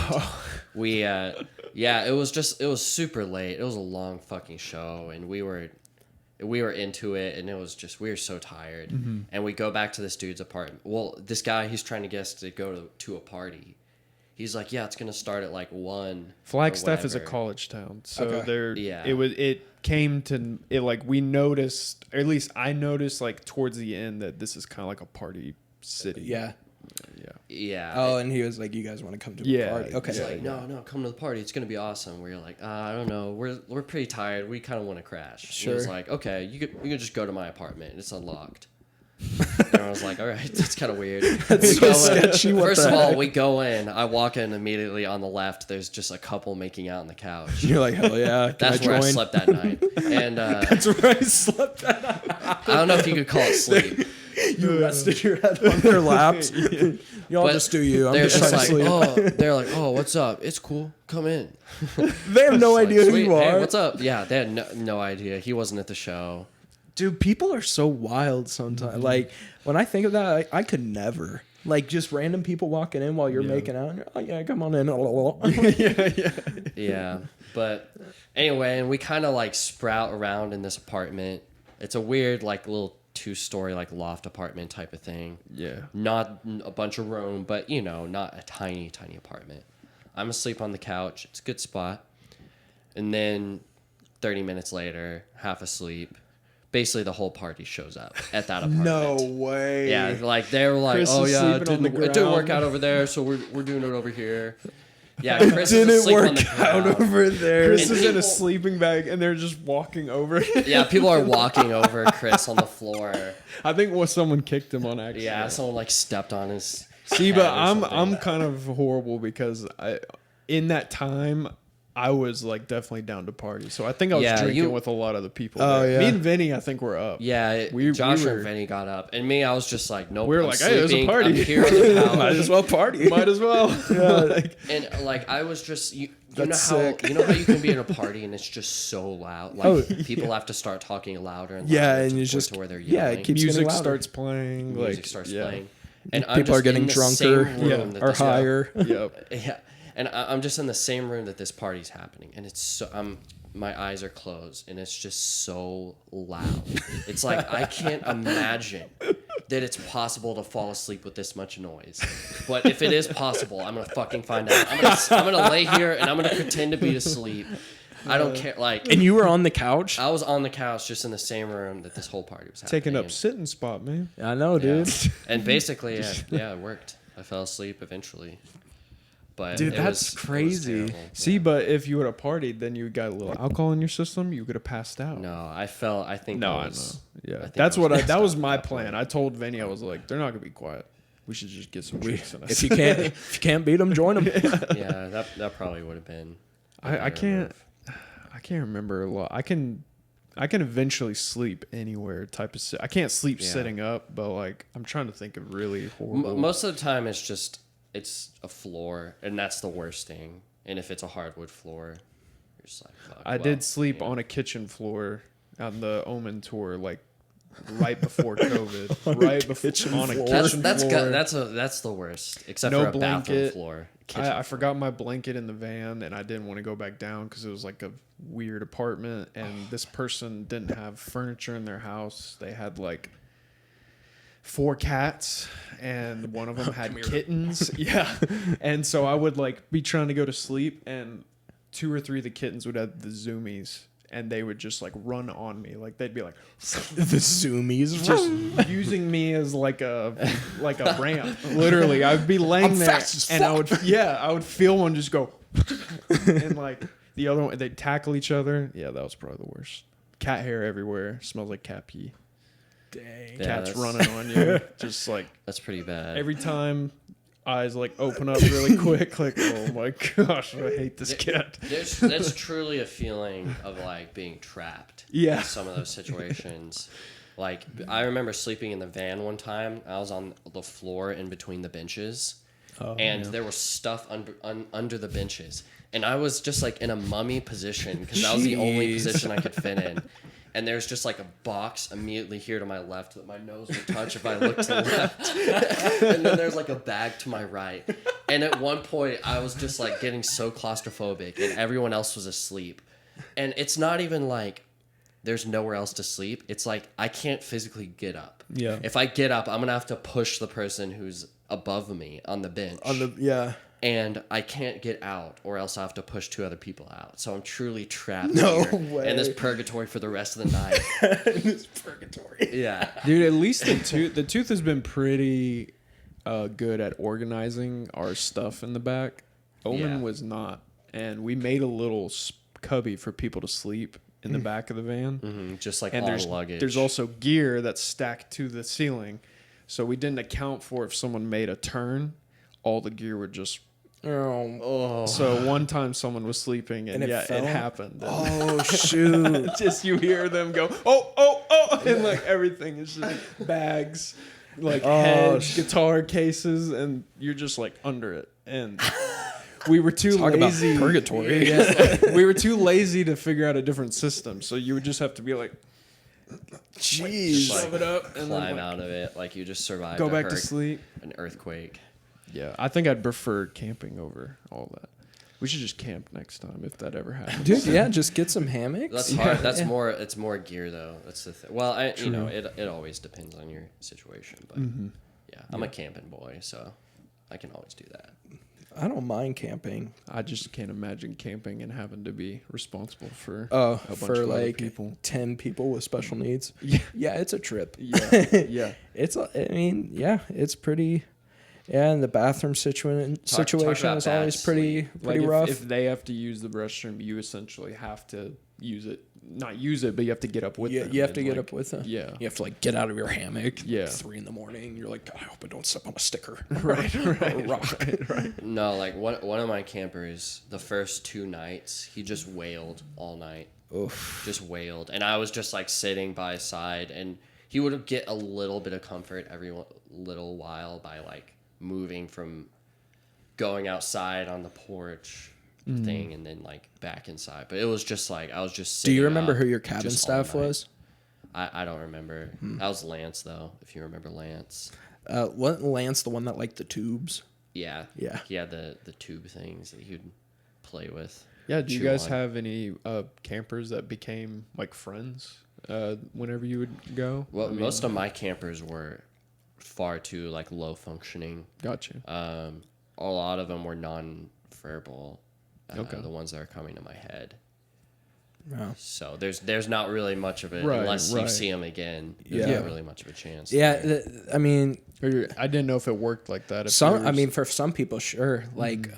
we it was super late. It was a long fucking show, and we were into it, and it was just we were so tired, and we go back to this dude's apartment. Well, this guy, he's trying to get us to go to a party. He's like, yeah, it's gonna start at like 1. Flagstaff is a whatever. college town, so Okay. there. Yeah. It came to it like we noticed, or at least I noticed like towards the end that this is kind of like a party city. Yeah. Yeah. Yeah. Oh, and he was like, "You guys want to come to a Yeah, party?" Okay. He's like, no, come to the party. It's gonna be awesome. We're like, I don't know. We're pretty tired. We kind of want to crash. Sure. And he's like, okay, you can just go to my apartment. It's unlocked. And I was like, all right, that's kind of weird. That's We so go in. sketchy. What First the of all, heck? we go in. I walk in immediately. On the left, there's just a couple making out on the couch. You're like, "Hell yeah!" Can That's I where I join? slept that night. And That's where I slept. I don't know if you could call it sleep. You rested your head on their laps. Y'all But just do you. I'm They're just just trying like, to sleep. they're like, oh, what's up? It's cool. Come in. They have no Like, idea who sweet, you hey, are. what's up? Yeah, they had no idea. He wasn't at the show. Dude, people are so wild sometimes. Like, when I think of that, I could never. Like, just random people walking in while you're making out. And you're, oh, yeah, come on in. Yeah, but anyway, and we kind of like sprout around in this apartment. It's a weird, like, little 2-story, like, loft apartment type of thing. Yeah. Not a bunch of room, but, you know, not a tiny, tiny apartment. I'm asleep on the couch. It's a good spot. And then 30 minutes later, half asleep. Basically, the whole party shows up at that apartment. No way. Yeah, like they were like, Chris oh is yeah, sleeping on the it didn't work ground. out over there, so we're doing it over here. Yeah, Chris is Didn't asleep on the work out ground. over there. Chris And is in a people- sleeping bag, and they're just walking over. Yeah, people are walking over Chris on the floor. I think someone kicked him on accident. Yeah, someone like stepped on his. See, head but or I'm something. kind of horrible because in that time I was like definitely down to party. So I think I was Yeah, drinking with a lot of the people. Oh, there. yeah. Me and Vinny, I think we're up. Yeah, We Josh were- and Vinny got up, and me, I was just like, nope. We were I'm like, hey, there's a sleeping. party. I'm here on the couch. Might as well party. Might as well. Like, And like I was just you know That's how sick. you know how you can be in a party and it's just so loud, like Oh, people have to start talking louder and Yeah, louder and to it's the point just- to where they're yeah, yelling. it keeps music getting louder. starts playing. Music like, starts yeah. playing, and I'm People just are getting in the drunker, same room Yeah, that or this- higher. Yep. Yeah, and I'm just in the same room that this party's happening, and it's so my eyes are closed, and it's just so loud. It's like I can't imagine that it's possible to fall asleep with this much noise. But if it is possible, I'm gonna fucking find out. I'm gonna lay here and I'm gonna pretend to be asleep. I don't care. Like, And you were on the couch? I was on the couch, just in the same room that this whole party was happening. Taking up in. sitting spot, man. I know, Yeah. dude. And basically, yeah, it worked. I fell asleep eventually. But Dude, it that's was crazy. terrible. See, but if you would have partied, then you got a little alcohol in your system. You could have passed out. No, I think No, I I was, know. Yeah, think that's I was what messed that up was at my that plan. point. I told Vinny, I was like, they're not gonna be quiet. We should just get some drinks in us. If you can't beat them, join them. Yeah, that probably would have been. a I better can't move. I can't remember a lot. I can eventually sleep anywhere. I can't sleep Yeah. sitting up, but like I'm trying to think of really horrible. Most of the time, it's a floor, and that's the worst thing. And if it's a hardwood floor, you're just like, fuck. I well, did sleep yeah. on a kitchen floor on the Omen tour, like right before COVID. Right before kitchen on a floor. kitchen That's floor. that's the worst. Except No for a bathroom blanket. floor. I Kitchen forgot my blanket in the van, and I didn't want to go back down because it was like a weird apartment, and this person didn't have furniture in their house. They had like 4 cats, and one of them had kittens. Yeah, and so I would like be trying to go to sleep, and 2 or 3 of the kittens would have the zoomies, and they would just like run on me. Like they'd be like The zoomies. just using me as like a ramp. Literally, I'd be laying I'm there, fast as and I would feel one just go, and like the other one, they'd tackle each other. Yeah, that was probably the worst. Cat hair everywhere. Smells like cat pee. Dang. Yeah, Cats that's- running on you. Just like That's pretty bad. every time, eyes like open up really quick. Like, oh my gosh, I hate this cat. That's truly a feeling of like being trapped. Yeah. In some of those situations. Like I remember sleeping in the van one time. I was on the floor in between the benches, and there was stuff under the benches, and I was just like in a mummy position because that was the only Jeez. position I could fit in. And there's just like a box immediately here to my left that my nose would touch if I looked to the left. And then there's like a bag to my right. And at one point, I was just like getting so claustrophobic and everyone else was asleep. And it's not even like there's nowhere else to sleep. It's like I can't physically get up. Yeah. If I get up, I'm going to have to push the person who's above me on the bench. Yeah. And I can't get out, or else I have to push 2 other people out. So I'm truly trapped No here way. in this purgatory for the rest of the night. It's purgatory. Yeah. Dude, at least the tooth has been pretty good at organizing our stuff in the back. Omen Yeah. was not, and we made a little cubby for people to sleep in the back of the van. Just like And all there's luggage. there's also gear that's stacked to the ceiling, so we didn't account for if someone made a turn, all the gear would just. Oh. So one time someone was sleeping, and, And it yeah, fell? it happened. Oh shoot. Just you hear them go, oh, and like everything is just bags, like heads, guitar cases, and you're just like under it. And we were too Talk about lazy. purgatory. Yeah, we were too lazy to figure out a different system. So you would just have to be like, Jeez. Just, shove it up, and climb then out of it. Like you just survived go a back to sleep. an earthquake. Yeah, I think I'd prefer camping over all that. We should just camp next time if that ever happens. Dude, yeah, just get some hammocks. That's hard. That's more. It's more gear though. That's the thing. Well, you know, it always depends on your situation. But yeah, I'm a camping boy, so I can always do that. I don't mind camping. I just can't imagine camping and having to be responsible for Oh, a bunch for of other like people. 10 people with special needs. Yeah. Yeah, it's a trip. Yeah. Yeah. It's pretty. Yeah, and the bathroom situation about is bad always pretty Like rough. if they have to use the restroom, you essentially have to use it. Not use it, but you have to get up with them. You have to and, get like, up with them. Yeah. You have to like get out of your hammock. Yeah. 3 a.m. You're like, I hope I don't step on a sticker. Right. Or a rock. Right. No, like one of my campers, the first 2 nights, he just wailed all night. Oof. Just wailed. And I was just like sitting by his side, and he would get a little bit of comfort every little while by like moving from going outside on the porch thing and then like back inside. But it was just like I was just Do sitting you remember up who your cabin just all staff night. was? I don't remember. That was Lance though, if you remember Lance. Wasn't Lance the one that liked the tubes? Yeah. Yeah. He had the tube things that he would play with. Yeah. Do you chew guys on. have any campers that became like friends whenever you would go? Well, I mean, most of my campers were far too like low functioning. Gotcha. A lot of them were non-verbal. Okay. The ones that are coming to my head. Wow. So there's not really much of it Right, unless you right. see them again. There's Yeah. not really much of a chance. Yeah, I mean, I didn't know if it worked like that. If some. yours- I mean, for some people, sure. Like,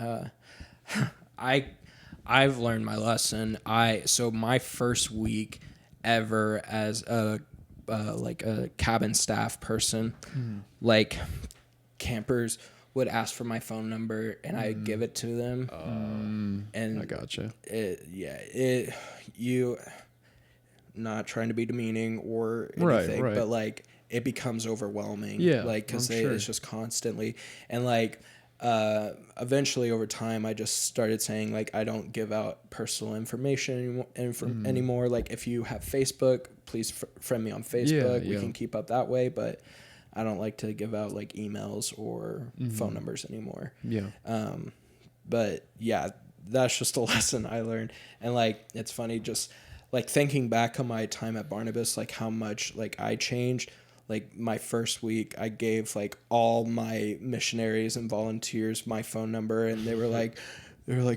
I've learned my lesson. So my first week ever as a like a cabin staff person, like campers would ask for my phone number and I'd give it to them. And I gotcha. You not trying to be demeaning or anything, Right. but like it becomes overwhelming. Yeah, Like, cause I'm sure. it's just constantly. And like, eventually over time, I just started saying like, I don't give out personal information anymore. Like if you have Facebook, please friend me on Facebook. We yeah. can keep up that way. But I don't like to give out like emails or phone numbers anymore. Yeah. But yeah, that's just a lesson I learned. And like, it's funny just like thinking back on my time at Barnabas, like how much like I changed. Like my first week, I gave like all my missionaries and volunteers my phone number, and they were like,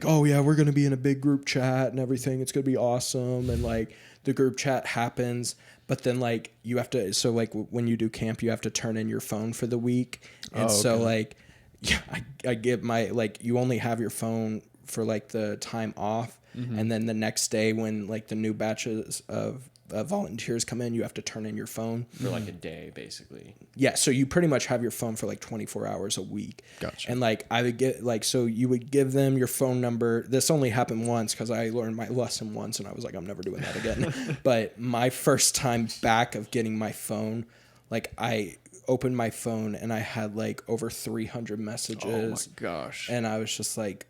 oh yeah, we're going to be in a big group chat and everything. It's going to be awesome. And like the group chat happens, but then like you have to, so like when you do camp, you have to turn in your phone for the week. And so like, yeah, I give my, like, you only have your phone for like the time off. And then the next day when like the new batches of volunteers come in, you have to turn in your phone. For like a day, basically. Yeah, so you pretty much have your phone for like 24 hours a week. Gotcha. And like I would get like, so you would give them your phone number. This only happened once because I learned my lesson once and I was like, I'm never doing that again. But my first time back of getting my phone, like I opened my phone and I had like over 300 messages. Oh my gosh. And I was just like,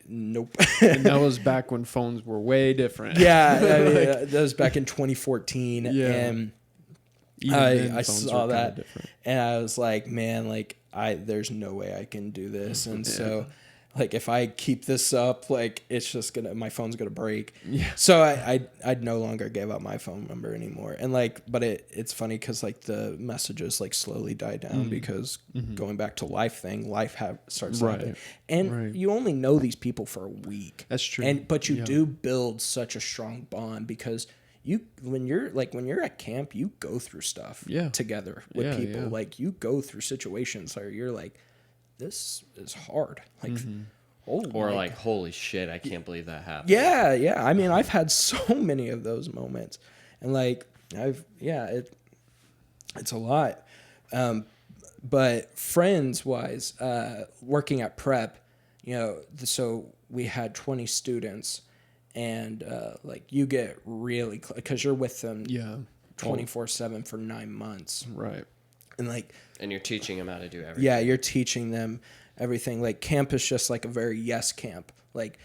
nope. And that was back when phones were way different. Yeah, I mean, that was back in 2014. Yeah. And Even then, I phones saw were kinda that different. and I was like, man, like there's no way I can do this. And so like if I keep this up, like it's just my phone's gonna break. Yeah. So I'd no longer give out my phone number anymore. And like, but it's funny because like the messages like slowly die down because going back to life starts Right. happening. And you only know these people for a week. That's true. But you Yeah. do build such a strong bond because when you're at camp, you go through stuff together with people. Yeah. Like you go through situations where you're like, this is hard. Like, oh, Or my like, holy shit, I can't believe that happened. yeah. I mean, I've had so many of those moments, and like it's a lot. But friends wise, working at prep, so we had 20 students, and like you get really because you're with them 24/7 for 9 months, Right. and like. And you're teaching them how to do everything. Yeah, you're teaching them everything. Like camp is just like a very yes camp. Like,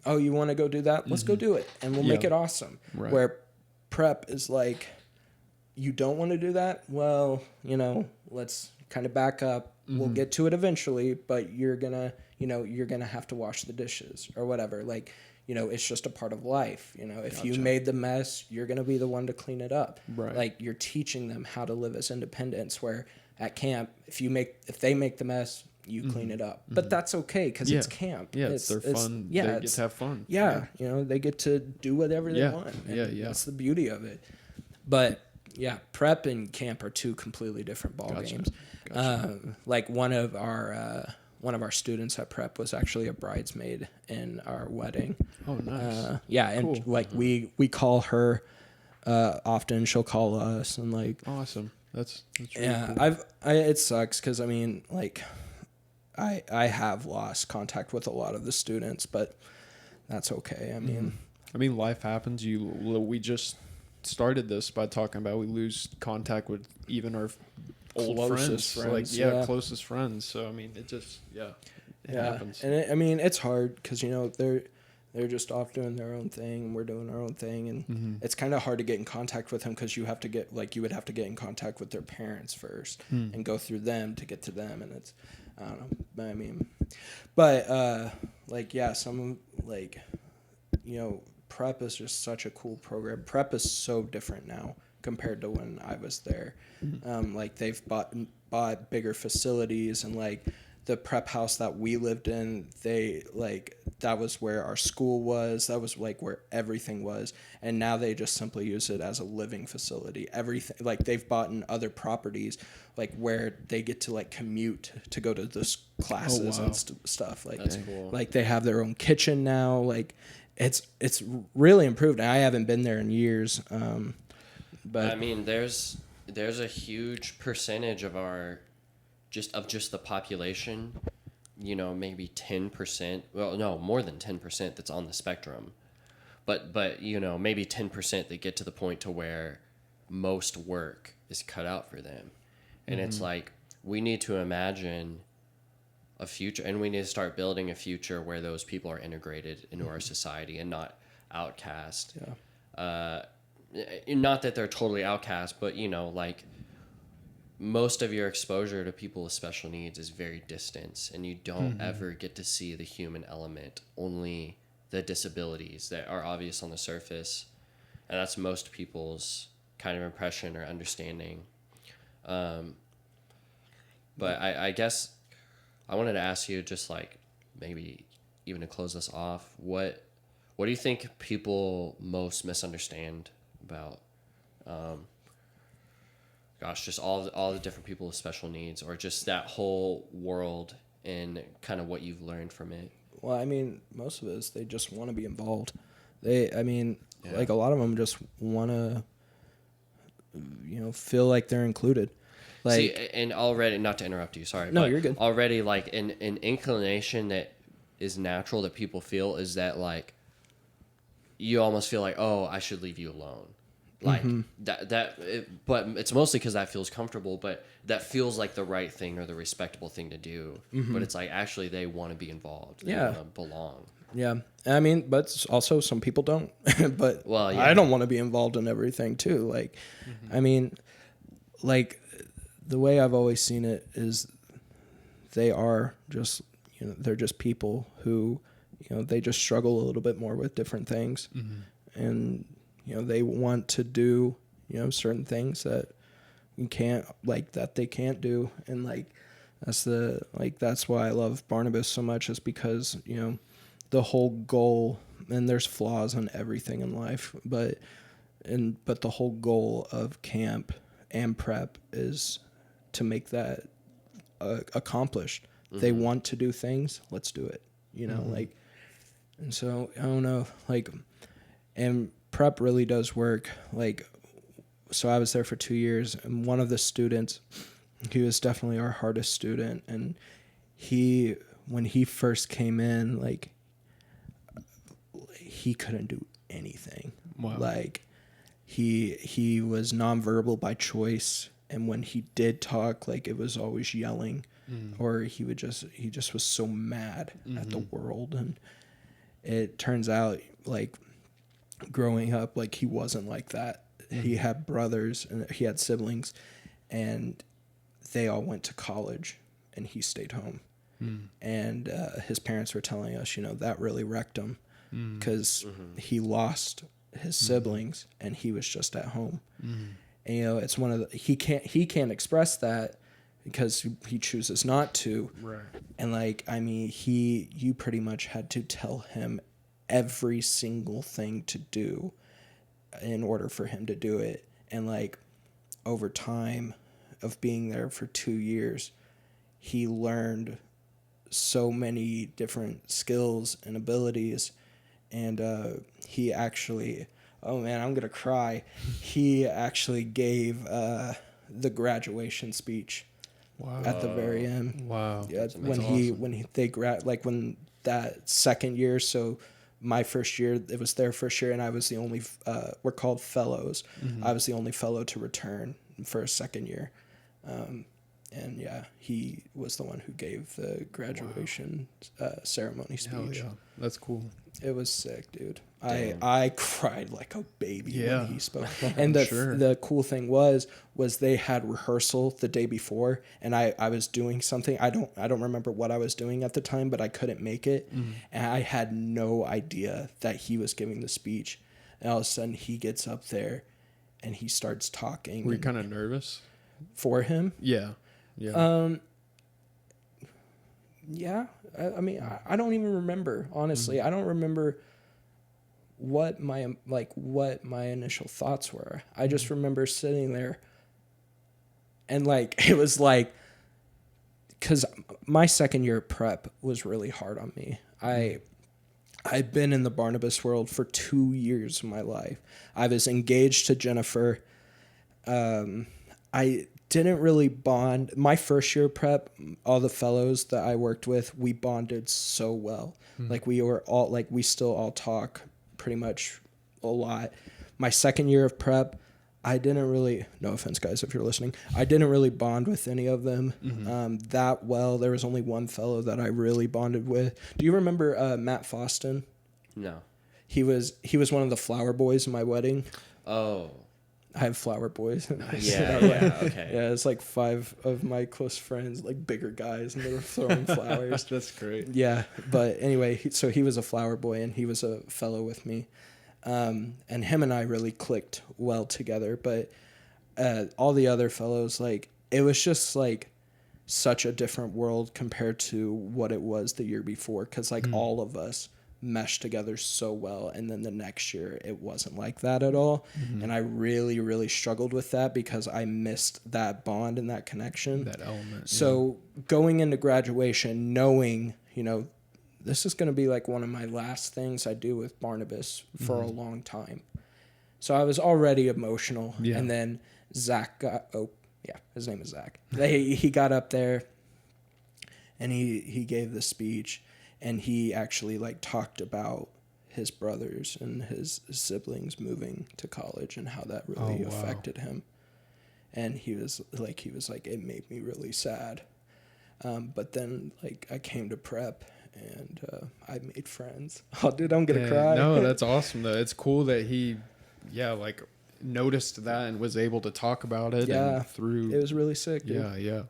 oh, you want to go do that? Let's go do it, and we'll make it awesome. Right. Where prep is like, you don't want to do that? Well, let's kind of back up. We'll get to it eventually, but you're gonna have to wash the dishes or whatever. Like, it's just a part of life. If you made the mess, you're going to be the one to clean it up. Right. Like you're teaching them how to live as independents, where at camp, if they make the mess, you clean it up. But that's okay because it's camp. Yeah, it's their fun. Yeah, they get to have fun. Yeah, you know, they get to do whatever they want. And that's the beauty of it. But yeah, prep and camp are two completely different ball games. Like one of our students at prep was actually a bridesmaid in our wedding. Oh, nice. Yeah, and cool. like we call her often. She'll call us, and like awesome. That's really cool. I it sucks because I mean, like I have lost contact with a lot of the students, but that's okay. I mean, life happens. We just started this by talking about we lose contact with even our old closest friends. Like closest friends. So I mean, it just it happens. And I mean, it's hard because you know they're just off doing their own thing, and we're doing our own thing, and it's kind of hard to get in contact with them because you would have to get in contact with their parents first and go through them to get to them, and it's I don't know. But I mean, like some like you know, prep is just such a cool program. Prep is so different now compared to when I was there. Like they've bought bigger facilities, and like the prep house that we lived in, that was where our school was. That was like where everything was. And now they just simply use it as a living facility. Everything, like they've bought in other properties, like where they get to like commute to go to those classes and stuff. Like that's cool. Like they have their own kitchen now. Like it's really improved. And I haven't been there in years. But I mean, there's a huge percentage of just the population, you know, maybe 10%, well, no, more than 10% that's on the spectrum. But you know, maybe 10% that get to the point to where most work is cut out for them. And it's like, we need to imagine a future, and we need to start building a future where those people are integrated into our society and not outcast. Not that they're totally outcast, but you know, like, most of your exposure to people with special needs is very distant, and you don't ever get to see the human element, only the disabilities that are obvious on the surface. And that's most people's kind of impression or understanding. But I guess I wanted to ask you, just like maybe even to close this off, what do you think people most misunderstand about just all the different people with special needs, or just that whole world and kind of what you've learned from it? Well, I mean, most of it is they just want to be involved. Like a lot of them just want to, you know, feel like they're included. Like, see, and already, not to interrupt you, sorry. No, but you're good. Already, like, an inclination that is natural that people feel is that, like, you almost feel like, oh, I should leave you alone. Like but it's mostly because that feels comfortable, but that feels like the right thing or the respectable thing to do. But it's like, actually, they want to be I want to belong. Yeah. I mean, but also some people don't. But I don't want to be involved in everything too. Like, I mean, like the way I've always seen it is they are just, you know, they're just people who, you know, they just struggle a little bit more with different things. And, you know, they want to do, you know, certain things that you can't, like, that they can't do. And like, that's why I love Barnabas so much, is because, you know, the whole goal, and there's flaws in everything in life, but the whole goal of camp and prep is to make that accomplished. They want to do things, let's do it, you know, like, and so I don't know, like, and prep really does work. Like, so I was there for 2 years, and one of the students, he was definitely our hardest student, and when he first came in, like, he couldn't do anything. Wow. Like, he was nonverbal by choice, and when he did talk, like, it was always yelling, or he just was so mad at the world. And it turns out, like, growing up, like, he wasn't like that. He had brothers and he had siblings, and they all went to college, and he stayed home. And his parents were telling us, you know, that really wrecked him, because he lost his siblings and he was just at home. And, you know, it's one of the, he can't express that because he chooses not to. Right. And like, I mean, you pretty much had to tell him every single thing to do in order for him to do it. And like, over time of being there for 2 years, he learned so many different skills and abilities. And he actually, oh man, I'm gonna cry. He actually gave the graduation speech. Wow. At the very end. Wow. Yeah, That's when awesome. when that second year, so my first year, it was their first year, and I was the only we're called fellows. Mm-hmm. I was the only fellow to return for a second year. And yeah, he was the one who gave the graduation ceremony speech. Hell yeah. That's cool. It was sick, dude. Damn. I cried like a baby Yeah. when he spoke. And the cool thing was they had rehearsal the day before, and I was doing something. I don't remember what I was doing at the time, but I couldn't make it. Mm-hmm. And I had no idea that he was giving the speech. And all of a sudden he gets up there and he starts talking. Were you kind of nervous? For him? Yeah. Yeah. Yeah. I mean, I don't even remember, honestly. Mm-hmm. I don't remember what my initial thoughts were. I just remember sitting there and like, it was like, because my second year of prep was really hard on me. I'd been in the Barnabas world for 2 years of my life. I was engaged to Jennifer. I didn't really bond. My first year of prep, all the fellows that I worked with, we bonded so well. Mm-hmm. Like we still all talk pretty much a lot. My second year of prep, I didn't really, no offense guys if you're listening, I didn't really bond with any of them that well. There was only one fellow that I really bonded with. Do you remember Matt Foston? No. He was one of the flower boys in my wedding. Oh. I have flower boys. Yeah, okay. Yeah, it's like 5 of my close friends, like bigger guys, and they were throwing flowers. That's great. Yeah, but anyway, so he was a flower boy, and he was a fellow with me. And him and I really clicked well together. But all the other fellows, like, it was just like such a different world compared to what it was the year before, because like all of us meshed together so well, and then the next year it wasn't like that at all. And I really, really struggled with that because I missed that bond and that connection, that element. So going into graduation, knowing, you know, this is going to be like one of my last things I do with Barnabas for a long time. So I was already emotional. Yeah. And then Zach his name is Zach. He got up there and he gave the speech, and he actually like talked about his brothers and his siblings moving to college and how that really affected him. And he was like, it made me really sad. But then like I came to prep, and I made friends. Oh, dude, I'm going to cry. No, that's awesome, though. It's cool that he, like, noticed that and was able to talk about it. Yeah, and it was really sick, dude. Yeah.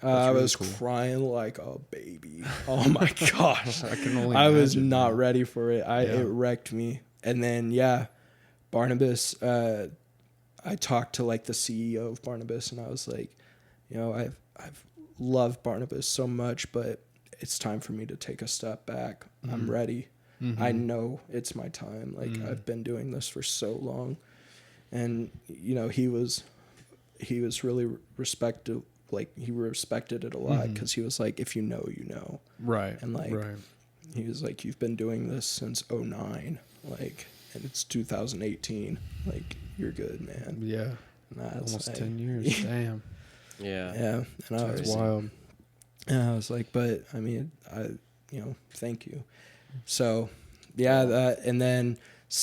I really was cool. crying like a baby. Oh, my gosh. I can only I was imagine, not man. ready for it. It wrecked me. And then, Barnabas, I talked to, like, the CEO of Barnabas, and I was like, you know, I've loved Barnabas so much, but it's time for me to take a step back. I'm ready. I know it's my time. Like, I've been doing this for so long. And, you know, he was really respected. Like, he respected it a lot, because he was like, if you know, you know. Right. And like, he was like, you've been doing this since 2009, like, and it's 2018. Like, you're good, man. Yeah. Almost like, 10 years. Damn. Yeah. Yeah. And That's wild. And I was like, but I mean, thank you. So, and then,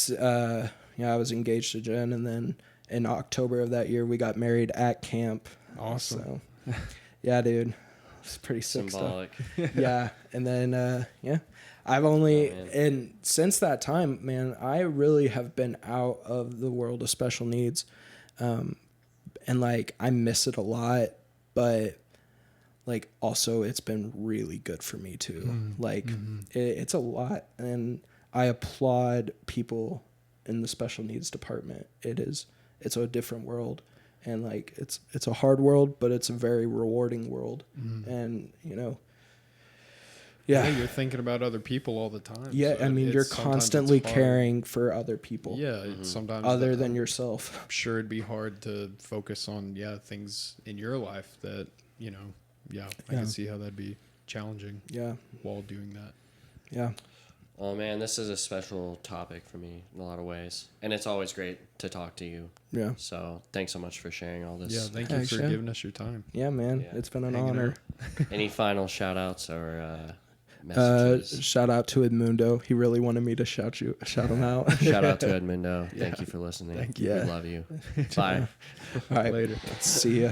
I was engaged to Jen, and then in October of that year, we got married at camp. Awesome. So, yeah, dude, it's pretty sick Symbolic. stuff. Yeah. And then, I've only, and since that time, man, I really have been out of the world of special needs. And like, I miss it a lot, but like, also it's been really good for me too. It's a lot, and I applaud people in the special needs department. It's a different world. And like it's a hard world, but it's a very rewarding world. And Yeah, you're thinking about other people all the time. Yeah, so I mean, you're constantly caring for other people. Yeah, sometimes other than yourself. I'm sure it'd be hard to focus on things in your life that I can see how that'd be challenging. Yeah, while doing that. Yeah. Oh man, this is a special topic for me in a lot of ways, and it's always great to talk to you. Yeah. So thanks so much for sharing all this. Yeah, thank you for giving us your time. Yeah, man, it's been an honor. Any final shout outs or messages? Shout out to Edmundo. He really wanted me to shout him out. Shout out to Edmundo. Thank you for listening. Thank you. We love you. Bye. All right. Later. See ya.